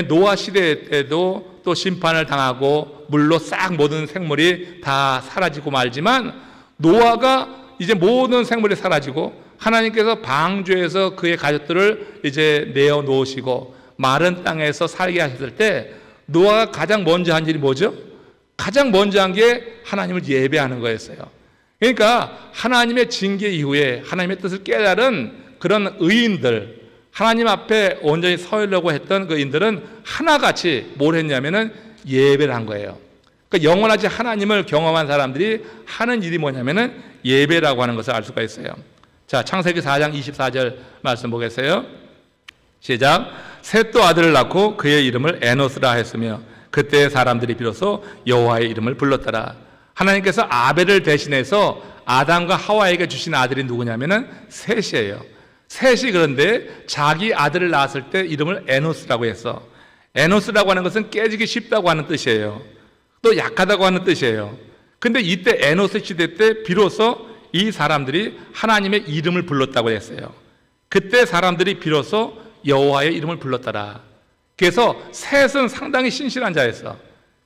[SPEAKER 1] 노아 시대 때도 또 심판을 당하고 물로 싹 모든 생물이 다 사라지고 말지만, 노아가 이제 모든 생물이 사라지고 하나님께서 방주에서 그의 가족들을 이제 내어 놓으시고 마른 땅에서 살게 하셨을 때 노아가 가장 먼저 한 일이 뭐죠? 가장 먼저 한 게 하나님을 예배하는 거였어요. 그러니까 하나님의 징계 이후에 하나님의 뜻을 깨달은 그런 의인들, 하나님 앞에 온전히 서려고 했던 그 인들은 하나같이 뭘 했냐면은 예배를 한 거예요. 그러니까 영원하지 하나님을 경험한 사람들이 하는 일이 뭐냐면은 예배라고 하는 것을 알 수가 있어요. 자, 창세기 4장 24절 말씀 보겠어요. 시작. 셋도 아들을 낳고 그의 이름을 에노스라 했으며 그때 사람들이 비로소 여호와의 이름을 불렀더라. 하나님께서 아벨을 대신해서 아담과 하와에게 주신 아들이 누구냐면은 셋이에요. 셋이 그런데 자기 아들을 낳았을 때 이름을 에노스라고 했어. 에노스라고 하는 것은 깨지기 쉽다고 하는 뜻이에요. 또 약하다고 하는 뜻이에요. 근데 이때 에노스 시대 때 비로소 이 사람들이 하나님의 이름을 불렀다고 했어요. 그때 사람들이 비로소 여호와의 이름을 불렀더라. 그래서 셋은 상당히 신실한 자였어.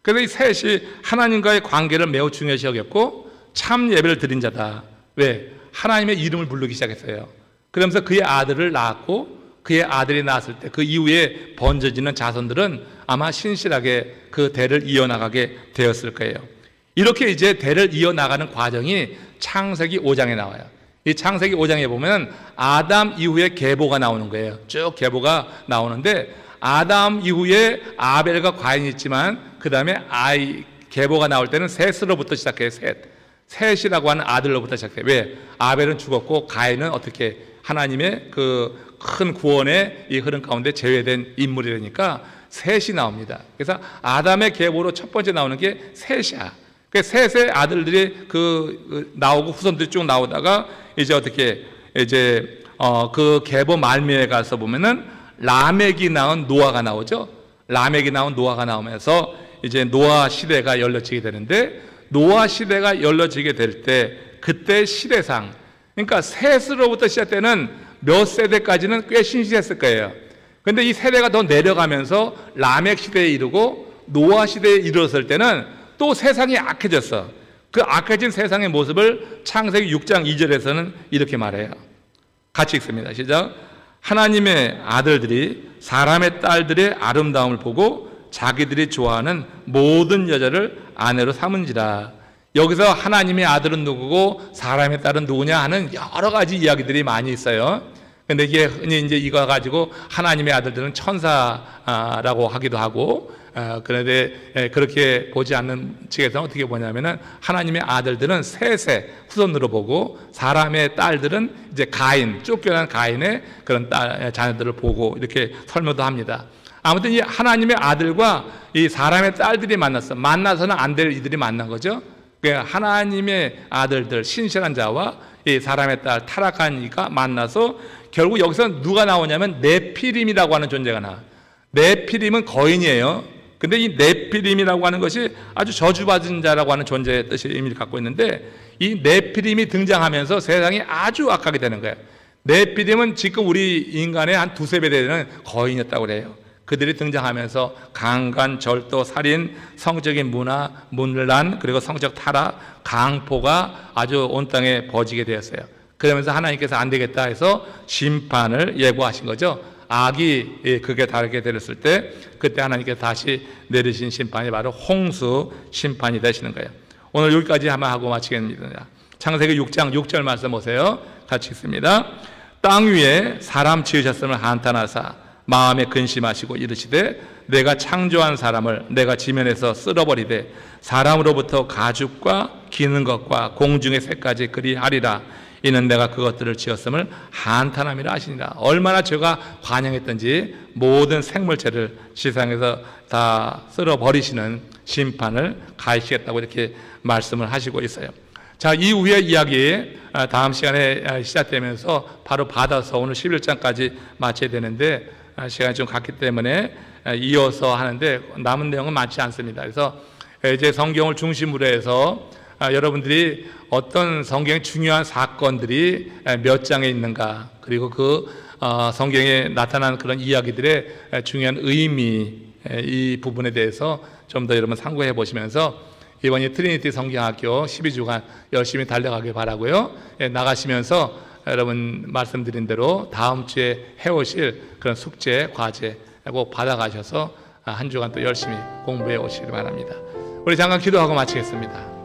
[SPEAKER 1] 그래서 이 셋이 하나님과의 관계를 매우 중요시 여겼고 참 예배를 드린 자다. 왜? 하나님의 이름을 부르기 시작했어요. 그러면서 그의 아들을 낳았고 그의 아들이 낳았을 때 그 이후에 번져지는 자손들은 아마 신실하게 그 대를 이어나가게 되었을 거예요. 이렇게 이제 대를 이어나가는 과정이 창세기 5장에 나와요. 이 창세기 5장에 보면 아담 이후에 계보가 나오는 거예요. 쭉 계보가 나오는데 아담 이후에 아벨과 가인이 있지만 그 다음에 계보가 나올 때는 셋으로부터 시작해요. 셋이라고 하는 아들로부터 시작해요. 왜? 아벨은 죽었고 가인은 어떻게 하나님의 그 큰 구원의 이 흐름 가운데 제외된 인물이라니까 셋이 나옵니다. 그래서 아담의 계보로 첫 번째 나오는 게 셋이야. 그 셋의 아들들이 나오고 후손들이 쭉 나오다가 이제 어떻게 이제 그 계보 말미에 가서 보면은 라멕이 낳은 노아가 나오죠. 라멕이 낳은 노아가 나오면서 이제 노아 시대가 열려지게 되는데, 노아 시대가 열려지게 될 때 그때 시대상, 그러니까 셋으로부터 시작되는 몇 세대까지는 꽤 신실했을 거예요. 근데 이 세대가 더 내려가면서 라멕 시대에 이르고 노아 시대에 이르렀을 때는 또 세상이 악해졌어. 그 악해진 세상의 모습을 창세기 6장 2절에서는 이렇게 말해요. 같이 읽습니다. 시작. 하나님의 아들들이 사람의 딸들의 아름다움을 보고 자기들이 좋아하는 모든 여자를 아내로 삼은지라. 여기서 하나님의 아들은 누구고 사람의 딸은 누구냐 하는 여러 가지 이야기들이 많이 있어요. 근데 이게 흔히 이제 이거 가지고 하나님의 아들들은 천사라고 하기도 하고, 그런데 그렇게 보지 않는 측에서는 어떻게 보냐면은 하나님의 아들들은 셋의 후손으로 보고 사람의 딸들은 이제 가인, 쫓겨난 가인의 그런 자녀들을 보고 이렇게 설명도 합니다. 아무튼 이 하나님의 아들과 이 사람의 딸들이 만나서는 안 될 이들이 만난 거죠. 하나님의 아들들, 신실한 자와 이 사람의 딸, 타락한 이가 만나서 결국 여기서 누가 나오냐면 네피림이라고 하는 존재가 나와. 네피림은 거인이에요. 근데 이 네피림이라고 하는 것이 아주 저주받은 자라고 하는 존재의 뜻의 의미를 갖고 있는데, 이 네피림이 등장하면서 세상이 아주 악하게 되는 거예요. 네피림은 지금 우리 인간의 한 두세 배 되는 거인이었다고 그래요. 그들이 등장하면서 강간, 절도, 살인, 성적인 문화, 문란, 그리고 성적 타락, 강포가 아주 온 땅에 버지게 되었어요. 그러면서 하나님께서 안 되겠다 해서 심판을 예고하신 거죠. 악이 그게 다르게 되었을 때 그때 하나님께서 다시 내리신 심판이 바로 홍수 심판이 되시는 거예요. 오늘 여기까지 한번 하고 마치겠습니다. 창세기 6장 6절 말씀 보세요. 같이 읽습니다. 땅 위에 사람 지으셨음을 한탄하사 마음에 근심하시고 이르시되 내가 창조한 사람을 내가 지면에서 쓸어버리되 사람으로부터 가죽과 기는 것과 공중의 새까지 그리하리라. 이는 내가 그것들을 지었음을 한탄함이라 하시니라. 얼마나 죄가 관영했던지 모든 생물체를 지상에서 다 쓸어버리시는 심판을 가하시겠다고 이렇게 말씀을 하시고 있어요. 자, 이후의 이야기 다음 시간에 시작되면서 바로 받아서 오늘 11장까지 마쳐야 되는데 시간이 좀 갔기 때문에 이어서 하는데 남은 내용은 많지 않습니다. 그래서 이제 성경을 중심으로 해서 여러분들이 어떤 성경의 중요한 사건들이 몇 장에 있는가, 그리고 그 성경에 나타난 그런 이야기들의 중요한 의미, 이 부분에 대해서 좀 더 여러분 참고해 보시면서 이번에 트리니티 성경학교 12주간 열심히 달려가길 바라고요. 나가시면서 여러분 말씀드린 대로 다음 주에 해오실 그런 숙제, 과제 꼭 받아가셔서 한 주간 또 열심히 공부해 오시길 바랍니다. 우리 잠깐 기도하고 마치겠습니다.